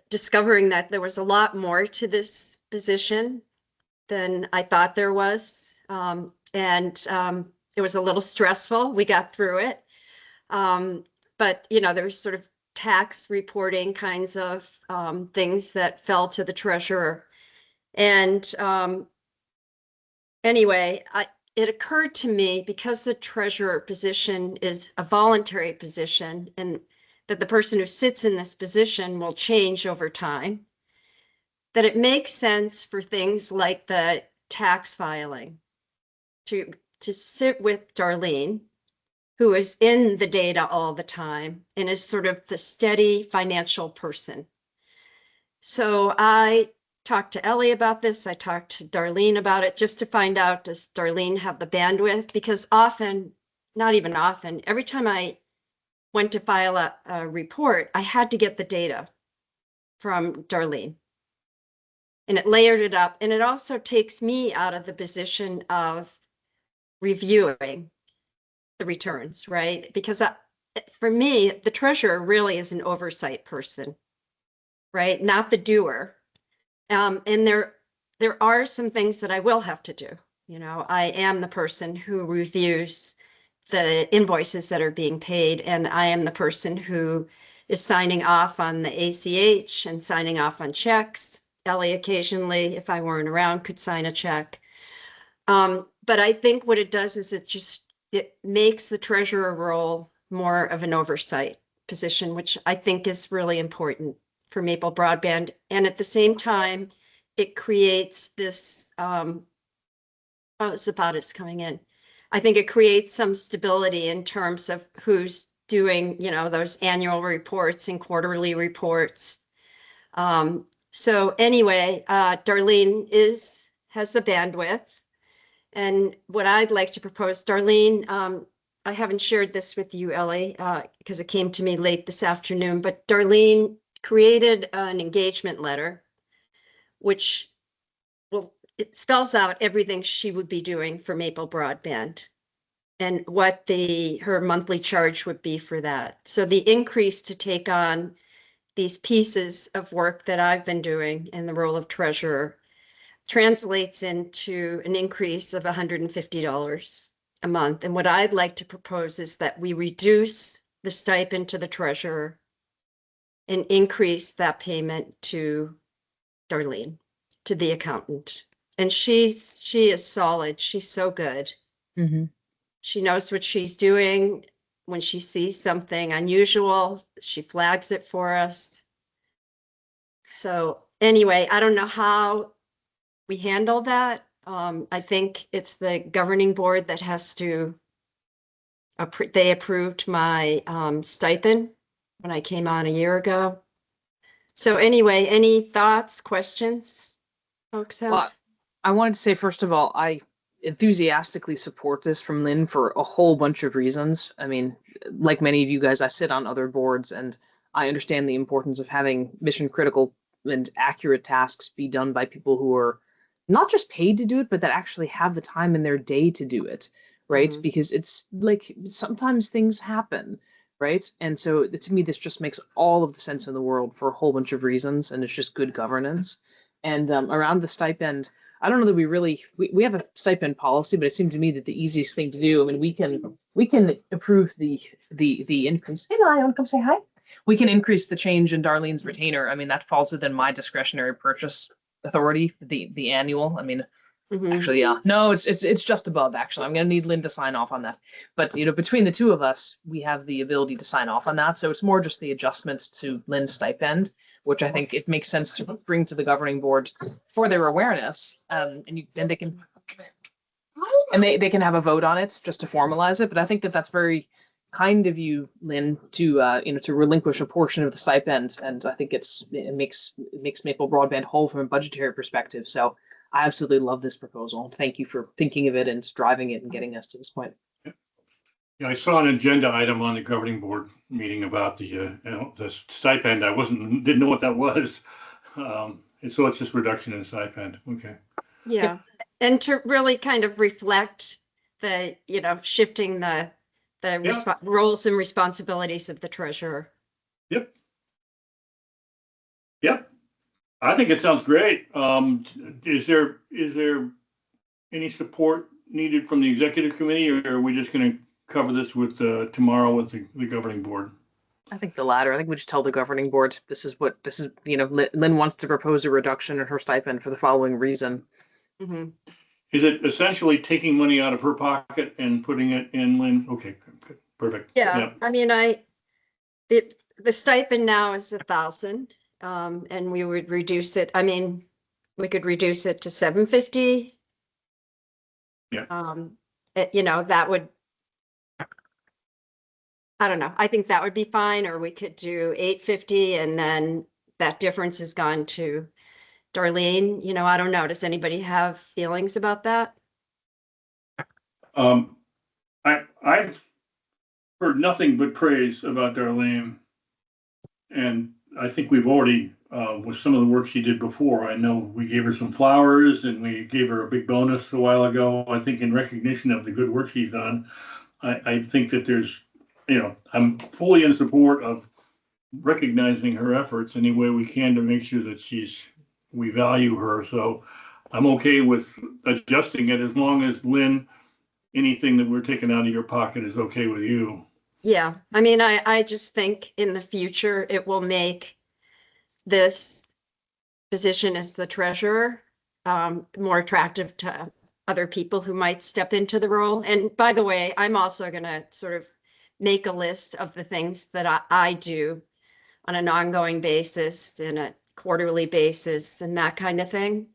discovering that there was a lot more to this position than I thought there was. It was a little stressful. We got through it. But, there's sort of tax reporting kinds of things that fell to the treasurer. And anyway, it occurred to me, because the treasurer position is a voluntary position and that the person who sits in this position will change over time, that it makes sense for things like the tax filing to sit with Darlene, who is in the data all the time and is sort of the steady financial person. So I talked to Ellie about this. I talked to Darlene about it just to find out, does Darlene have the bandwidth? Because often, not even often, every time I went to file a report, I had to get the data from Darlene. And it layered it up. And it also takes me out of the position of reviewing the returns, right? Because for me, the treasurer really is an oversight person, right? Not the doer. And there are some things that I will have to do. I am the person who reviews the invoices that are being paid, and I am the person who is signing off on the ACH and signing off on checks. Ellie occasionally, if I weren't around, could sign a check. But I think what it does is it makes the treasurer role more of an oversight position, which I think is really important for Maple Broadband. And at the same time, it creates this, Zapata's coming in. I think it creates some stability in terms of who's doing, those annual reports and quarterly reports. So anyway, Darlene has the bandwidth. And what I'd like to propose, Darlene, I haven't shared this with you, Ellie, because it came to me late this afternoon, but Darlene created an engagement letter, which it spells out everything she would be doing for Maple Broadband and what her monthly charge would be for that. So the increase to take on these pieces of work that I've been doing in the role of treasurer translates into an increase of $150 a month. And what I'd like to propose is that we reduce the stipend to the treasurer and increase that payment to Darlene, to the accountant. And she is solid. She's so good. Mm-hmm. She knows what she's doing. When she sees something unusual, she flags it for us. So anyway, I don't know how we handle that. I think it's the governing board that has to, they approved my stipend when I came on a year ago. So anyway, any thoughts, questions folks have? Well, I wanted to say, first of all, I enthusiastically support this from Lynn for a whole bunch of reasons. I mean, like many of you guys, I sit on other boards and I understand the importance of having mission critical and accurate tasks be done by people who are not just paid to do it, but that actually have the time in their day to do it, right? Mhm. Because it's like sometimes things happen, right? And so to me, this just makes all of the sense in the world for a whole bunch of reasons, and it's just good governance. And around the stipend, I don't know that we have a stipend policy, but it seemed to me that the easiest thing to do, I mean, we can approve the increase. Hey, Lion, come say hi. We can increase the change in Darlene's retainer. I mean, that falls within my discretionary purchase authority, the annual. I mean, Mhm. actually, yeah, no, it's just above. Actually, I'm gonna need Lynn to sign off on that. But between the two of us, we have the ability to sign off on that. So it's more just the adjustments to Lynn's stipend, which I think it makes sense to bring to the governing board for their awareness. Then they can they can have a vote on it just to formalize it. But I think that that's very kind of you, Lynn, to to relinquish a portion of the stipend, and I think it makes Maple Broadband whole from a budgetary perspective. So I absolutely love this proposal. Thank you for thinking of it and driving it and getting us to this point. Yeah, I saw an agenda item on the governing board meeting about the stipend. Didn't know what that was. And so it's just reduction in stipend. Okay. Yeah. And to really kind of reflect the, shifting the roles and responsibilities of the treasurer. Yep. Yep. I think it sounds great. Is there any support needed from the executive committee, or are we just going to cover this with tomorrow with the governing board? I think the latter. I think we just tell the governing board Lynn wants to propose a reduction in her stipend for the following reason. Mm-hmm. Is it essentially taking money out of her pocket and putting it in Lynn? Okay, good, perfect. Yeah. I mean, the stipend now is 1,000, and we would reduce it. I mean, we could reduce it to 750. Yeah. That would, I don't know. I think that would be fine, or we could do 850 and then that difference is gone to Darlene. I don't know. Does anybody have feelings about that? I've heard nothing but praise about Darlene, and I think we've already, with some of the work she did before, I know we gave her some flowers and we gave her a big bonus a while ago. I think in recognition of the good work she's done, I think that there's, I'm fully in support of recognizing her efforts any way we can to make sure that we value her. So I'm okay with adjusting it as long as Lynn, anything that we're taking out of your pocket is okay with you. Yeah. I mean, I just think in the future, it will make this position as the treasurer more attractive to other people who might step into the role. And by the way, I'm also going to sort of make a list of the things that I do on an ongoing basis and a quarterly basis and that kind of thing.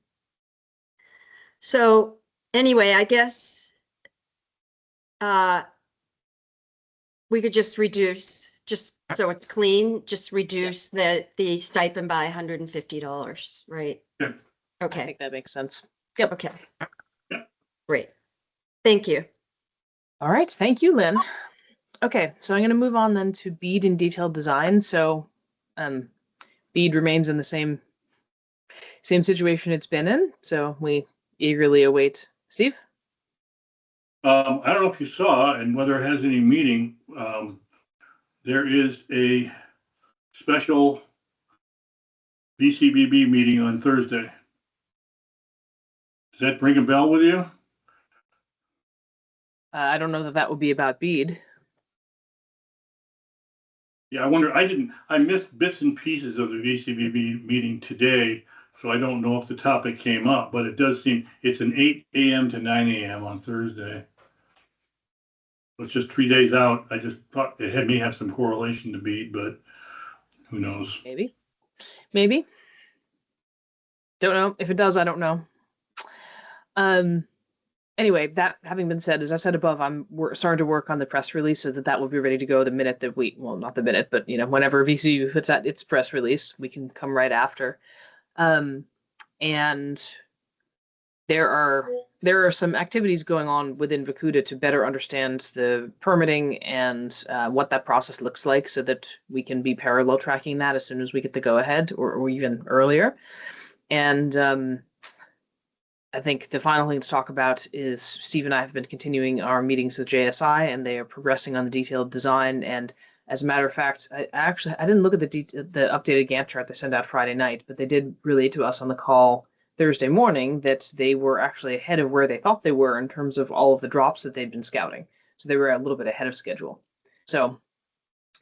So anyway, I guess we could just reduce, just so it's clean, just reduce the stipend by $150, right? Yeah. I Okay, think that makes sense. Yep. okay. Yeah. Great. Thank you. All right. Thank you, Lynn. Okay, so I'm going to move on then to bead and detailed design. So, bead remains in the same situation it's been in. So we eagerly await Steve. I don't know if you saw and whether it has any meaning. There is a special BCBB meeting on Thursday. Does that ring a bell with you? I don't know that that would be about bead. Yeah, I wonder, I missed bits and pieces of the VCBB meeting today, so I don't know if the topic came up, but it does seem, it's an 8 a.m. to 9 a.m. on Thursday. It's just 3 days out. I just thought it had me have some correlation to beat, but who knows? Maybe. Don't know. If it does, I don't know. Anyway, that having been said, as I said above, we're starting to work on the press release so that will be ready to go the minute that well, not the minute, but whenever VCU puts out its press release, we can come right after. And there are some activities going on within Vacuda to better understand the permitting and what that process looks like, so that we can be parallel tracking that as soon as we get the go ahead, or even earlier. And I think the final thing to talk about is Steve and I have been continuing our meetings with JSI, and they are progressing on the detailed design. And as a matter of fact, I didn't look at the updated Gantt chart they sent out Friday night, but they did relate to us on the call Thursday morning that they were actually ahead of where they thought they were in terms of all of the drops that they'd been scouting. So they were a little bit ahead of schedule. So,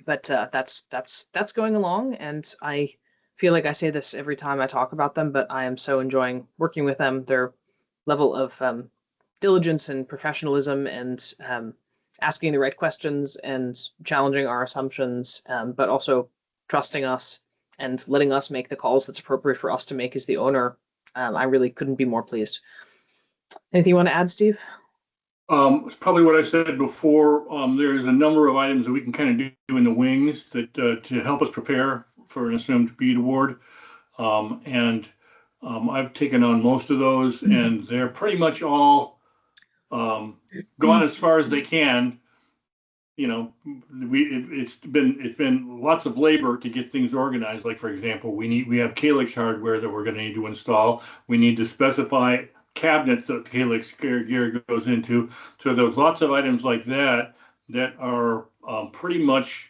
but that's going along, and I feel like I say this every time I talk about them, but I am so enjoying working with them. Their level of diligence and professionalism, and asking the right questions and challenging our assumptions, but also trusting us and letting us make the calls that's appropriate for us to make as the owner. I really couldn't be more pleased. Anything you want to add, Steve? It's probably what I said before. There's a number of items that we can kind of do in the wings that to help us prepare for an assumed bead award. I've taken on most of those, and they're pretty much all gone as far as they can. It's been lots of labor to get things organized. Like, for example, we have Calyx hardware that we're going to need to install. We need to specify cabinets that the Calyx gear goes into. So there's lots of items like that that are pretty much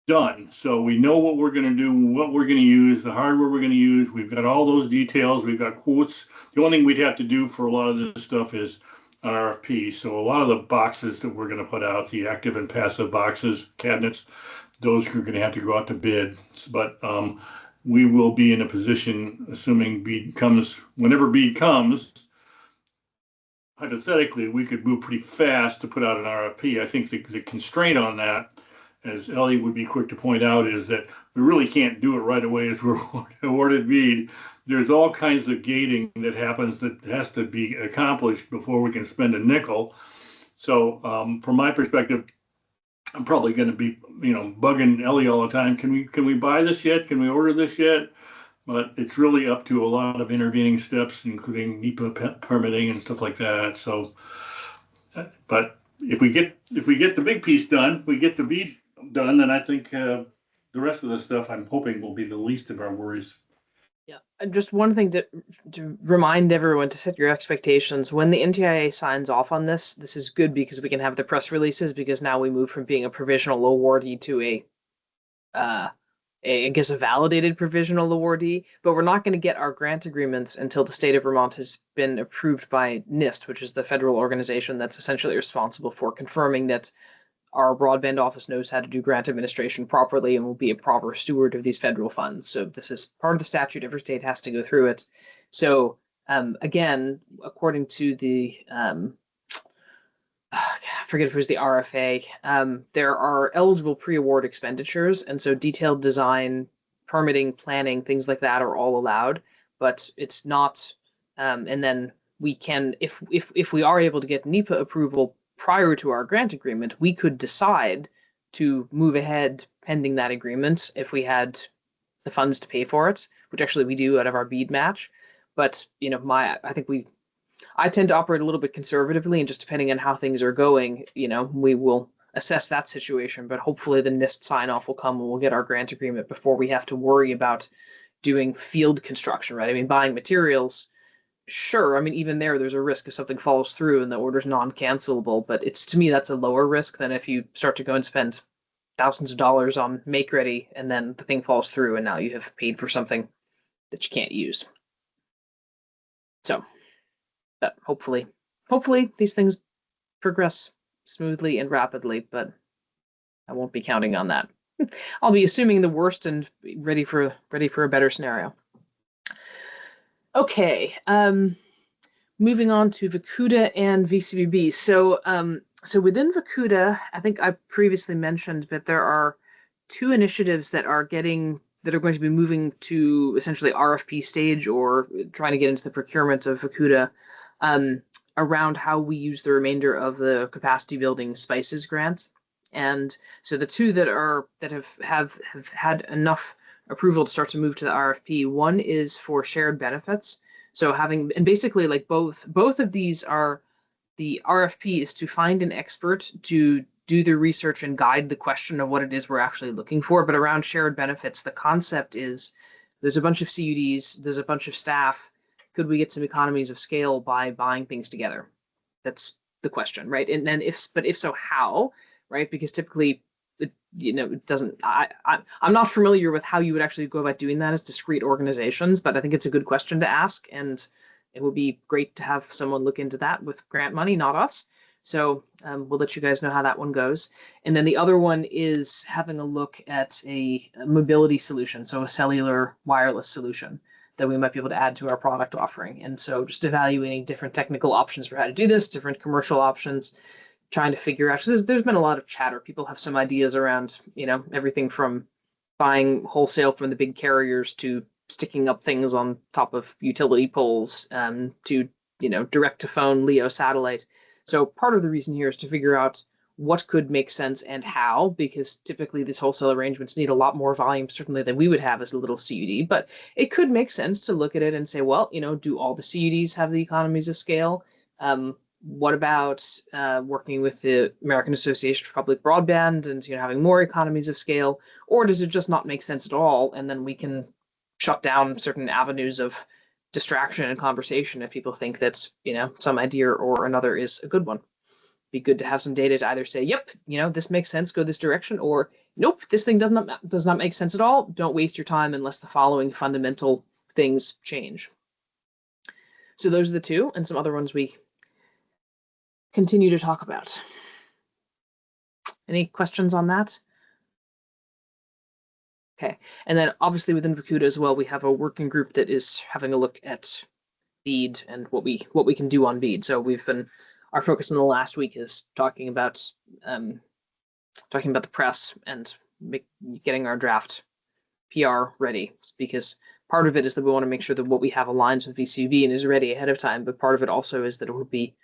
done. So we know what we're going to do, what we're going to use, the hardware we're going to use. We've got all those details. We've got quotes. The only thing we'd have to do for a lot of this stuff is an RFP. So a lot of the boxes that we're going to put out, the active and passive boxes, cabinets, those are going to have to go out to bid. But we will be in a position, assuming bead comes, whenever bead comes, hypothetically, we could move pretty fast to put out an RFP. I think the constraint on that, as Ellie would be quick to point out, is that we really can't do it right away as we're awarded bead. There's all kinds of gating that happens that has to be accomplished before we can spend a nickel. So from my perspective, I'm probably going to be, bugging Ellie all the time. Can we buy this yet? Can we order this yet? But it's really up to a lot of intervening steps, including NEPA permitting and stuff like that. So, but if we get the big piece done, we get the bead done, then I think the rest of the stuff, I'm hoping, will be the least of our worries. Yeah, and just one thing to remind everyone to set your expectations. When the NTIA signs off on this is good because we can have the press releases, because now we move from being a provisional awardee to I guess a validated provisional awardee, but we're not going to get our grant agreements until the state of Vermont has been approved by NIST, which is the federal organization that's essentially responsible for confirming that our broadband office knows how to do grant administration properly and will be a proper steward of these federal funds. So this is part of the statute. Every state has to go through it. So again, according to the I forget if it was the RFA, there are eligible pre-award expenditures, and so detailed design, permitting, planning, things like that are all allowed, but it's not, and then we can, if we are able to get NEPA approval prior to our grant agreement, we could decide to move ahead pending that agreement if we had the funds to pay for it, which actually we do out of our bead match. But I tend to operate a little bit conservatively, and just depending on how things are going, we will assess that situation. But hopefully the NIST sign off will come and we'll get our grant agreement before we have to worry about doing field construction, right? I mean, buying materials, sure. I mean, even there's a risk if something falls through and the order's non-cancelable, but to me, that's a lower risk than if you start to go and spend thousands of dollars on make ready and then the thing falls through and now you have paid for something that you can't use. So, but hopefully these things progress smoothly and rapidly, but I won't be counting on that. I'll be assuming the worst and ready for a better scenario. Okay, moving on to Vacuda and VCBB. So within Vacuda, I think I previously mentioned that there are two initiatives that are going to be moving to essentially RFP stage or trying to get into the procurement of Vacuda around how we use the remainder of the capacity building spices grant. And so the two that have had enough approval to start to move to the RFP, one is for shared benefits. So basically like both of these are, the RFP is to find an expert to do the research and guide the question of what it is we're actually looking for. But around shared benefits, the concept is there's a bunch of CUDs, there's a bunch of staff. Could we get some economies of scale by buying things together? That's the question, right? And then if so, how, right? Because typically, it doesn't. I'm not familiar with how you would actually go about doing that as discrete organizations, but I think it's a good question to ask, and it would be great to have someone look into that with grant money, not us. So we'll let you guys know how that one goes. And then the other one is having a look at a mobility solution, so a cellular wireless solution that we might be able to add to our product offering. And so just evaluating different technical options for how to do this, different commercial options, trying to figure out. So there's been a lot of chatter. People have some ideas around, everything from buying wholesale from the big carriers to sticking up things on top of utility poles to, direct to phone LEO satellite. So part of the reason here is to figure out what could make sense and how, because typically these wholesale arrangements need a lot more volume, certainly than we would have as a little CUD. But it could make sense to look at it and say, well, do all the CUDs have the economies of scale? What about working with the American Association for Public Broadband and having more economies of scale? Or does it just not make sense at all? And then we can shut down certain avenues of distraction and conversation if people think that some idea or another is a good one. Be good to have some data to either say, yep, this makes sense, go this direction, or nope, this thing does not make sense at all. Don't waste your time unless the following fundamental things change. So those are the two, and some other ones we continue to talk about. Any questions on that? Okay, and then obviously within Vacuda as well, we have a working group that is having a look at bead and what we can do on bead. So our focus in the last week is talking about the press and getting our draft PR ready, because part of it is that we want to make sure that what we have aligns with VCUB and is ready ahead of time. But part of it also is that it would be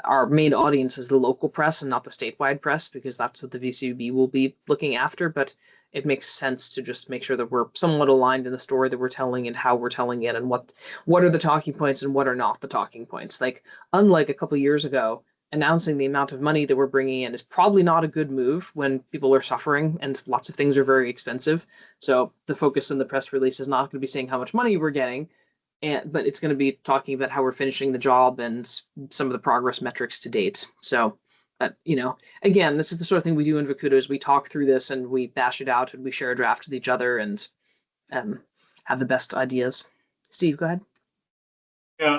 our main audience is the local press and not the statewide press, because that's what the VCUB will be looking after. But it makes sense to just make sure that we're somewhat aligned in the story that we're telling and how we're telling it and what are the talking points and what are not the talking points. Like, unlike a couple of years ago, announcing the amount of money that we're bringing in is probably not a good move when people are suffering and lots of things are very expensive. So the focus in the press release is not going to be saying how much money we're getting, but it's going to be talking about how we're finishing the job and some of the progress metrics to date. So, again, this is the sort of thing we do in Vacuda, is we talk through this and we bash it out and we share a draft with each other and have the best ideas. Steve, go ahead. Yeah.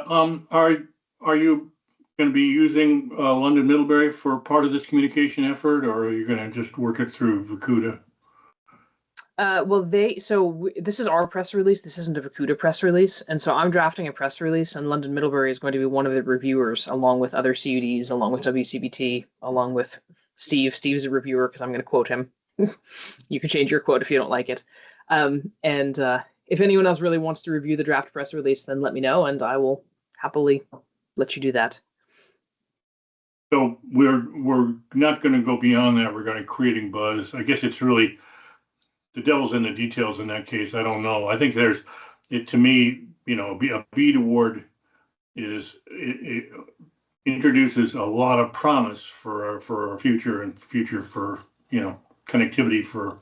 Are you going to be using London Middlebury for part of this communication effort, or are you going to just work it through Vacuda? This is our press release. This isn't a Vacuda press release. And so I'm drafting a press release, and London Middlebury is going to be one of the reviewers, along with other CUDs, along with WCBT, along with Steve. Steve's a reviewer because I'm going to quote him. You can change your quote if you don't like it. If anyone else really wants to review the draft press release, then let me know, and I will happily let you do that. So we're not going to go beyond that regarding creating buzz. I guess it's really the devil's in the details in that case. I don't know. I think there's it to me. A BEAD award it introduces a lot of promise for our future and future for connectivity for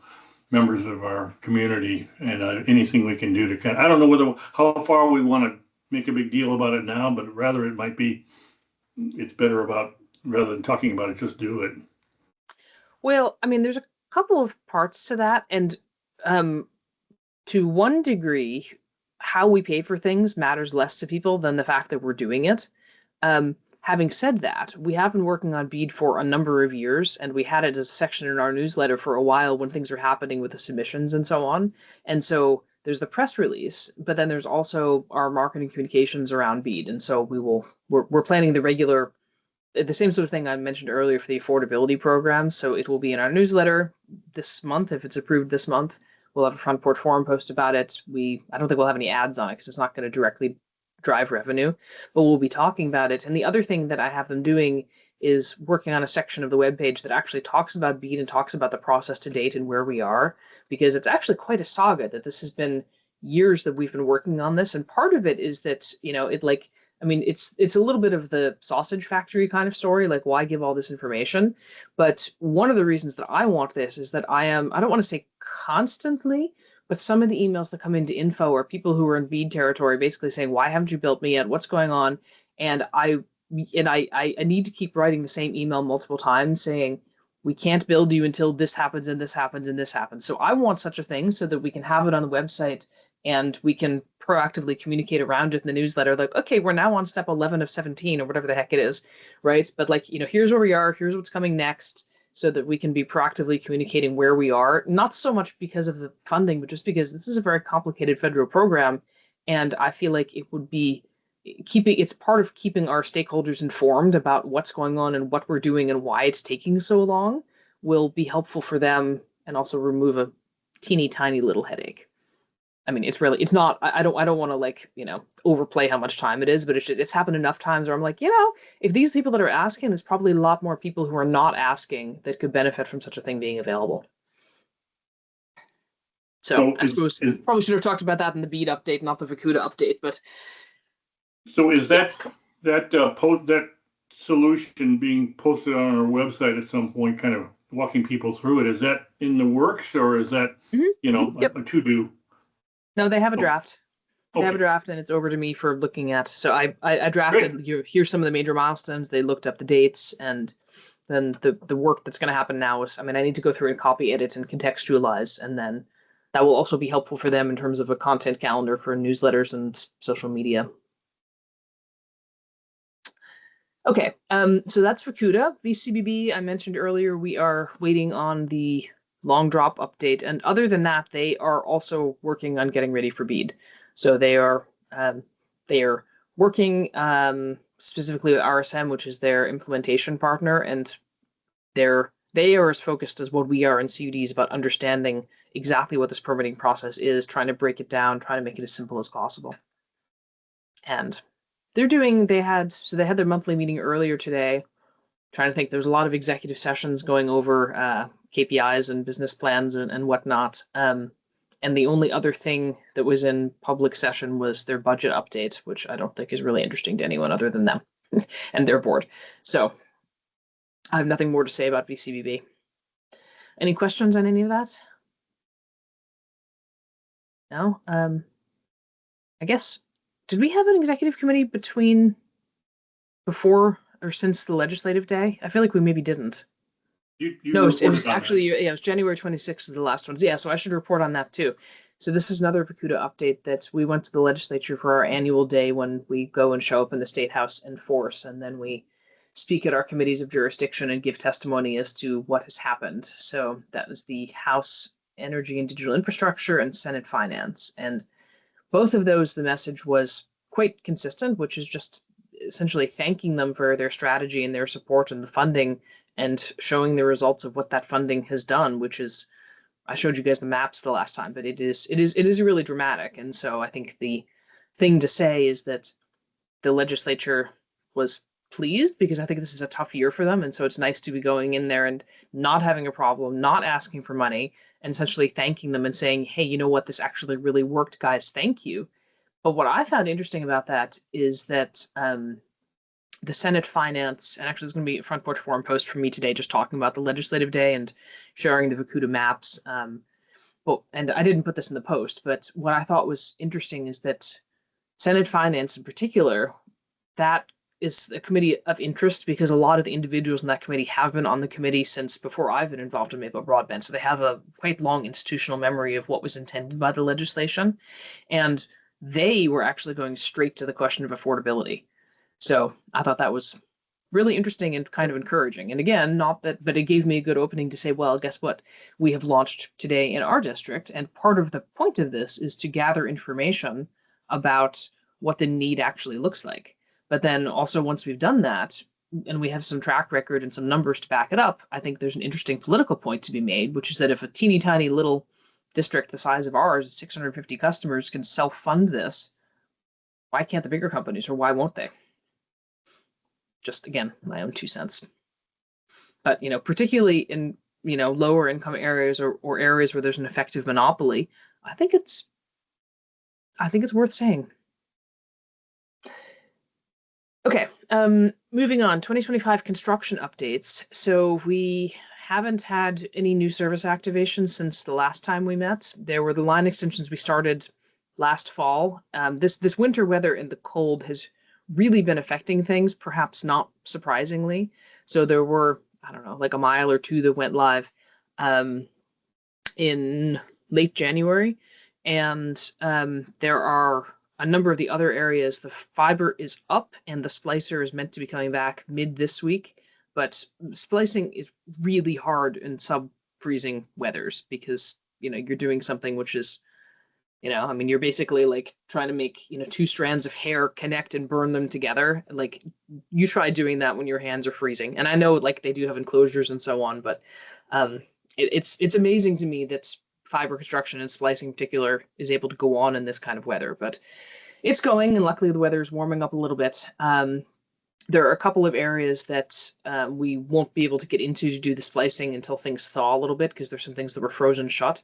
members of our community, and anything we can do to I don't know how far we want to make a big deal about it now, but rather it might be it's better about rather than talking about it, just do it. Well, I mean, there's a couple of parts to that, and to one degree, how we pay for things matters less to people than the fact that we're doing it. Having said that, we have been working on BEAD for a number of years, and we had it as a section in our newsletter for a while when things were happening with the submissions and so on. And so there's the press release, but then there's also our marketing communications around BEAD. And so we're planning the same sort of thing I mentioned earlier for the affordability program. So it will be in our newsletter this month. If it's approved this month, we'll have a front porch forum post about it. I don't think we'll have any ads on it because it's not going to directly drive revenue, but we'll be talking about it. And the other thing that I have them doing is working on a section of the webpage that actually talks about BEAD and talks about the process to date and where we are, because it's actually quite a saga that this has been years that we've been working on this. And part of it is that, it's a little bit of the sausage factory kind of story, like why give all this information? But one of the reasons that I want this is that I don't want to say constantly, but some of the emails that come into info are people who are in BEAD territory basically saying, why haven't you built me yet? What's going on? And I need to keep writing the same email multiple times saying, we can't build you until this happens and this happens and this happens. So I want such a thing so that we can have it on the website and we can proactively communicate around it in the newsletter. Like, okay, we're now on step 11 of 17 or whatever the heck it is, right? But here's where we are, here's what's coming next, so that we can be proactively communicating where we are, not so much because of the funding, but just because this is a very complicated federal program. And I feel like it would be it's part of keeping our stakeholders informed about what's going on and what we're doing and why it's taking so long will be helpful for them and also remove a teeny tiny little headache. I mean, it's not, I don't want to overplay how much time it is, but it's happened enough times where I'm like, if these people that are asking, there's probably a lot more people who are not asking that could benefit from such a thing being available. So I suppose probably should have talked about that in the BEAD update, not the Vacuda update, but. So is that solution being posted on our website at some point, kind of walking people through it? Is that in the works, or is that, a to-do? No, they have a draft. They Okay. have a draft, and it's over to me for looking at. So I drafted. Here's some of the major milestones. They looked up the dates, and then the work that's going to happen now is, I need to go through and copy, edit, and contextualize, and then that will also be helpful for them in terms of a content calendar for newsletters and social media. Okay, so that's Vacuda. VCBB, I mentioned earlier, we are waiting on the long drop update, and other than that, they are also working on getting ready for BEAD. So they are working specifically with RSM, which is their implementation partner, and they are as focused as what we are in CUDs about understanding exactly what this permitting process is, trying to break it down, trying to make it as simple as possible. And they had their monthly meeting earlier today. Trying to think, there's a lot of executive sessions going over KPIs and business plans and whatnot. And the only other thing that was in public session was their budget updates, which I don't think is really interesting to anyone other than them and their board. So I have nothing more to say about VCBB. Any questions on any of that? No? I guess, did we have an executive committee before or since the legislative day? I feel like we maybe didn't. No, it was actually, it was January 26th of the last ones. Yeah, so I should report on that too. So this is another Vacuda update that we went to the legislature for our annual day when we go and show up in the State House in force, and then we speak at our committees of jurisdiction and give testimony as to what has happened. So that was the House Energy and Digital Infrastructure and Senate Finance. And both of those, the message was quite consistent, which is just essentially thanking them for their strategy and their support and the funding and showing the results of what that funding has done, which is, I showed you guys the maps the last time, but it is really dramatic. And so I think the thing to say is that the legislature was pleased because I think this is a tough year for them. And so it's nice to be going in there and not having a problem, not asking for money, and essentially thanking them and saying, hey, you know what, this actually really worked, guys, thank you. But what I found interesting about that is that the Senate Finance, and actually there's going to be a Front Porch Forum post from me today just talking about the legislative day and sharing the Vacuda maps. And I didn't put this in the post, but what I thought was interesting is that Senate Finance in particular, that is a committee of interest because a lot of the individuals in that committee have been on the committee since before I've been involved in Maple Broadband. So they have a quite long institutional memory of what was intended by the legislation. And they were actually going straight to the question of affordability. So I thought that was really interesting and kind of encouraging. And again, not that, but it gave me a good opening to say, well, guess what? We have launched today in our district. And part of the point of this is to gather information about what the need actually looks like. But then also once we've done that, and we have some track record and some numbers to back it up, I think there's an interesting political point to be made, which is that if a teeny tiny little district the size of ours, 650 customers, can self-fund this, why can't the bigger companies, or why won't they? Just, again, my own 2 cents. But, particularly in, lower income areas or areas where there's an effective monopoly, I think it's worth saying. Okay, moving on, 2025 construction updates. So we haven't had any new service activations since the last time we met. There were the line extensions we started last fall. This winter weather and the cold has really been affecting things, perhaps not surprisingly. So there were, I don't know, like a mile or two that went live in late January. And there are a number of the other areas. The fiber is up and the splicer is meant to be coming back mid this week. But splicing is really hard in sub-freezing weathers because, you're doing something which is, you're basically like trying to make, 2 strands of hair connect and burn them together. Like you try doing that when your hands are freezing. And I know like they do have enclosures and so on, but it's amazing to me that fiber construction and splicing in particular is able to go on in this kind of weather, but it's going, and luckily the weather is warming up a little bit. There are a couple of areas that we won't be able to get into to do the splicing until things thaw a little bit because there's some things that were frozen shut.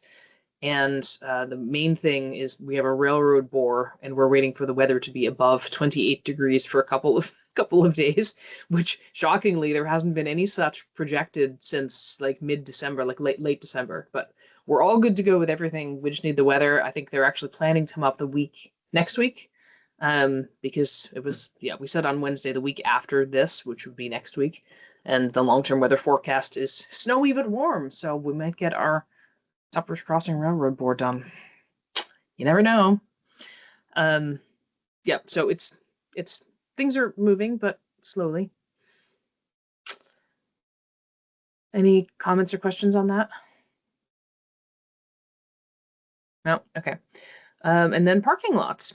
And the main thing is we have a railroad bore, and we're waiting for the weather to be above 28 degrees for a couple of days, which shockingly there hasn't been any such projected since like mid-December, like late December. But we're all good to go with everything. We just need the weather. I think they're actually planning to come up next week, because it was, we said on Wednesday the week after this, which would be next week, and the long-term weather forecast is snowy but warm, so we might get our Tupper's Crossing Railroad board done. You never know. So it's things are moving, but slowly. Any comments or questions on that? No? Okay. And then parking lots.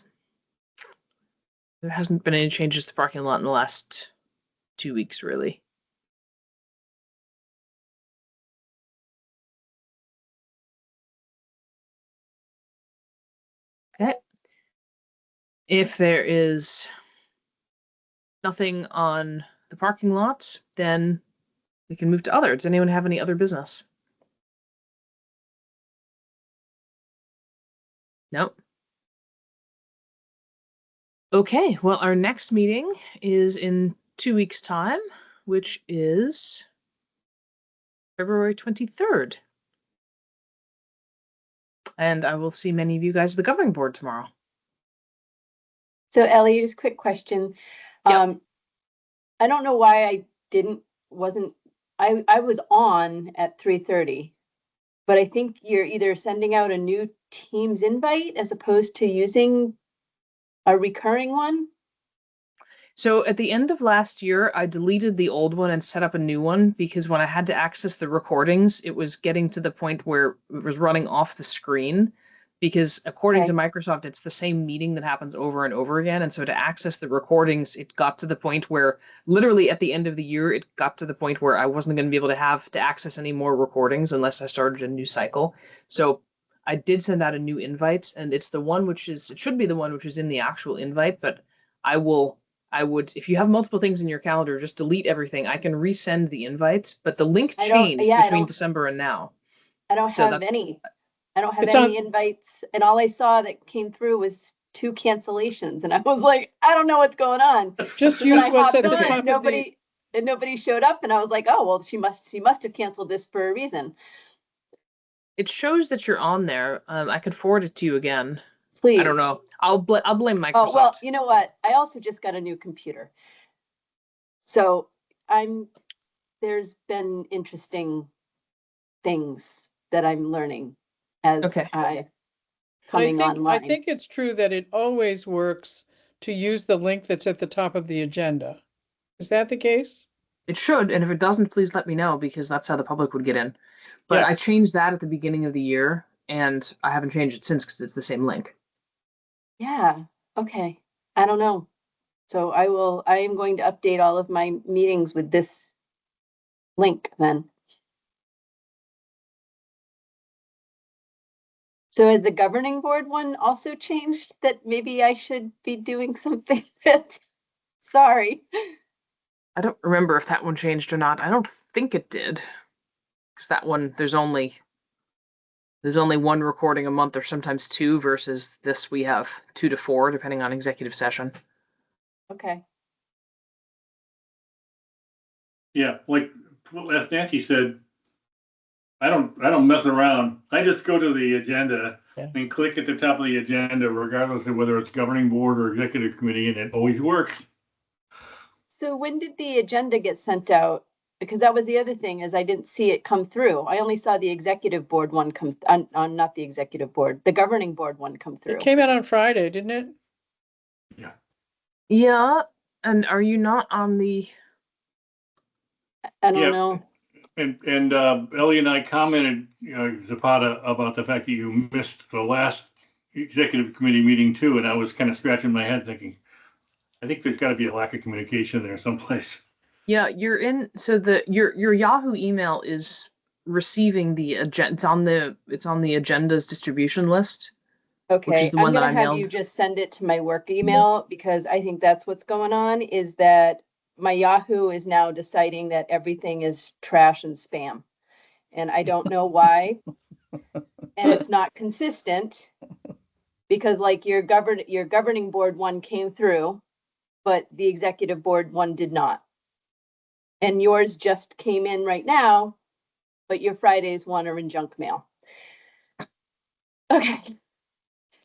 There hasn't been any changes to the parking lot in the last 2 weeks, really. Okay. If there is nothing on the parking lot, then we can move to other. Does anyone have any other business? Nope. Okay, well, our next meeting is in 2 weeks' time, which is February 23rd. And I will see many of you guys at the governing board tomorrow. So Ellie, just a quick question. Yep. I don't know why I was on at 3:30, but I think you're either sending out a new Teams invite as opposed to using a recurring one. So at the end of last year, I deleted the old one and set up a new one because when I had to access the recordings, it was getting to the point where it was running off the screen because according to Microsoft, it's the same meeting that happens over and over again. And so to access the recordings, it got to the point where literally at the end of the year, it got to the point where I wasn't going to be able to have to access any more recordings unless I started a new cycle. So I did send out a new invite, and it's the one which is, it should be the one which is in the actual invite, but I will I would, if you have multiple things in your calendar, just delete everything. I can resend the invites, but the link I don't- changed yeah, I between don't- December and now. I don't So have that's- any. I don't have It's any on- invites, and all I saw that came through was 2 cancellations, and I was like, I don't know what's going on. Just So then use I what's hopped at the on, top and of the, nobody showed up, and I was like, oh well, she must have canceled this for a reason. It shows that you're on there. I could forward it to you again. Please. I don't know. I'll blame Microsoft. Oh well, you know what? I also just got a new computer, so there's been interesting things that I'm learning as Okay. I but coming I online. think it's true that it always works to use the link that's at the top of the agenda. Is that the case? It should, and if it doesn't, please let me know because that's how the public would get in. But Yeah. I changed that at the beginning of the year, and I haven't changed it since because it's the same link. Yeah, okay. I don't know. So I am going to update all of my meetings with this link then. So has the governing board one also changed that maybe I should be doing something with? Sorry. I don't remember if that one changed or not. I don't think it did. Because that one, there's only one recording a month or sometimes two versus this we have 2 to 4 depending on executive session. Okay. Yeah, like as Nancy said, I don't mess around. I just go to the agenda Yeah. and click at the top of the agenda, regardless of whether it's governing board or executive committee, and it always works. So when did the agenda get sent out? Because that was the other thing, is I didn't see it come through. I only saw the executive board one come, on not the executive board, the governing board one come through. It came out on Friday, didn't it? Yeah, and are you not on the... I don't Yeah. know. And Ellie and I commented, Zapata, about the fact that you missed the last executive committee meeting too, and I was kind of scratching my head thinking, I think there's got to be a lack of communication there someplace. Yeah, you're in. So your Yahoo email is receiving the agenda. It's on the agendas distribution list. Okay, is the I'm one that gonna I have mailed. you just send it to my work email because I think that's what's going on, is that my Yahoo is now deciding that everything is trash and spam. And I don't know why. And it's not consistent because like your governing board one came through, but the executive board one did not. And yours just came in right now, but your Fridays one are in junk mail. Okay.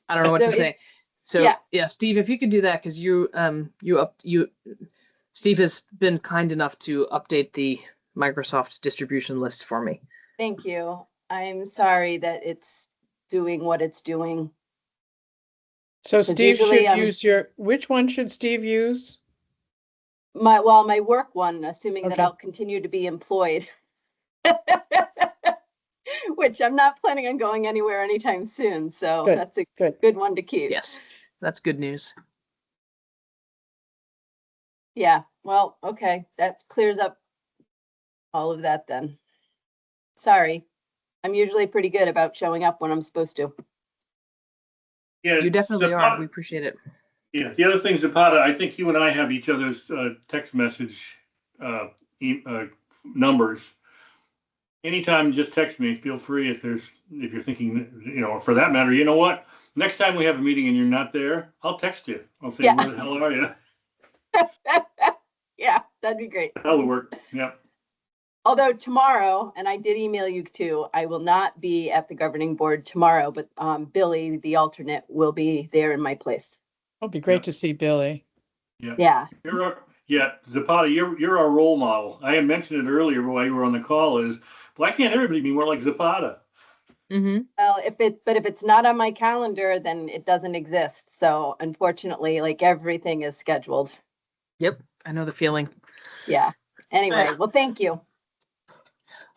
I don't know what So to say. So yeah, Steve, if you could do that, because Steve has been kind enough to update the Microsoft distribution list for me. Thank you. I'm sorry that it's doing what it's doing. So Steve usually, should use which one should Steve use? My work one, assuming that Okay. I'll continue to be employed. Which I'm not planning on going anywhere anytime soon, so Good, that's a good. good one to keep. Yes, that's good news. Yeah, well, okay, that clears up all of that then. Sorry, I'm usually pretty good about showing up when I'm supposed to. Yeah, You definitely Zapata, are. We appreciate it. Yeah, the other thing, Zapata, I think you and I have each other's text message numbers. Anytime, just text me. Feel free if you're thinking, for that matter, you know what? Next time we have a meeting and you're not there, I'll text you. I'll say, Yeah. where the hell are you? Yeah, that'd be great. That'll work. Yeah. Although tomorrow, and I did email you too, I will not be at the governing board tomorrow, but Billy, the alternate, will be there in my place. It'll be great to see Billy. Yeah. Zapata, you're our role model. I had mentioned it earlier while you were on the call. Is why can't everybody be more like Zapata? Mm-hmm. Well, if it's not on my calendar, then it doesn't exist. So unfortunately, like everything is scheduled. Yep, I know the feeling. Yeah. Anyway, well, thank you.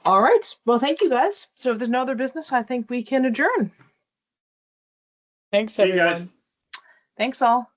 All right. Well, thank you guys. So if there's no other business, I think we can adjourn. Thanks, See you everyone. guys. Thanks all.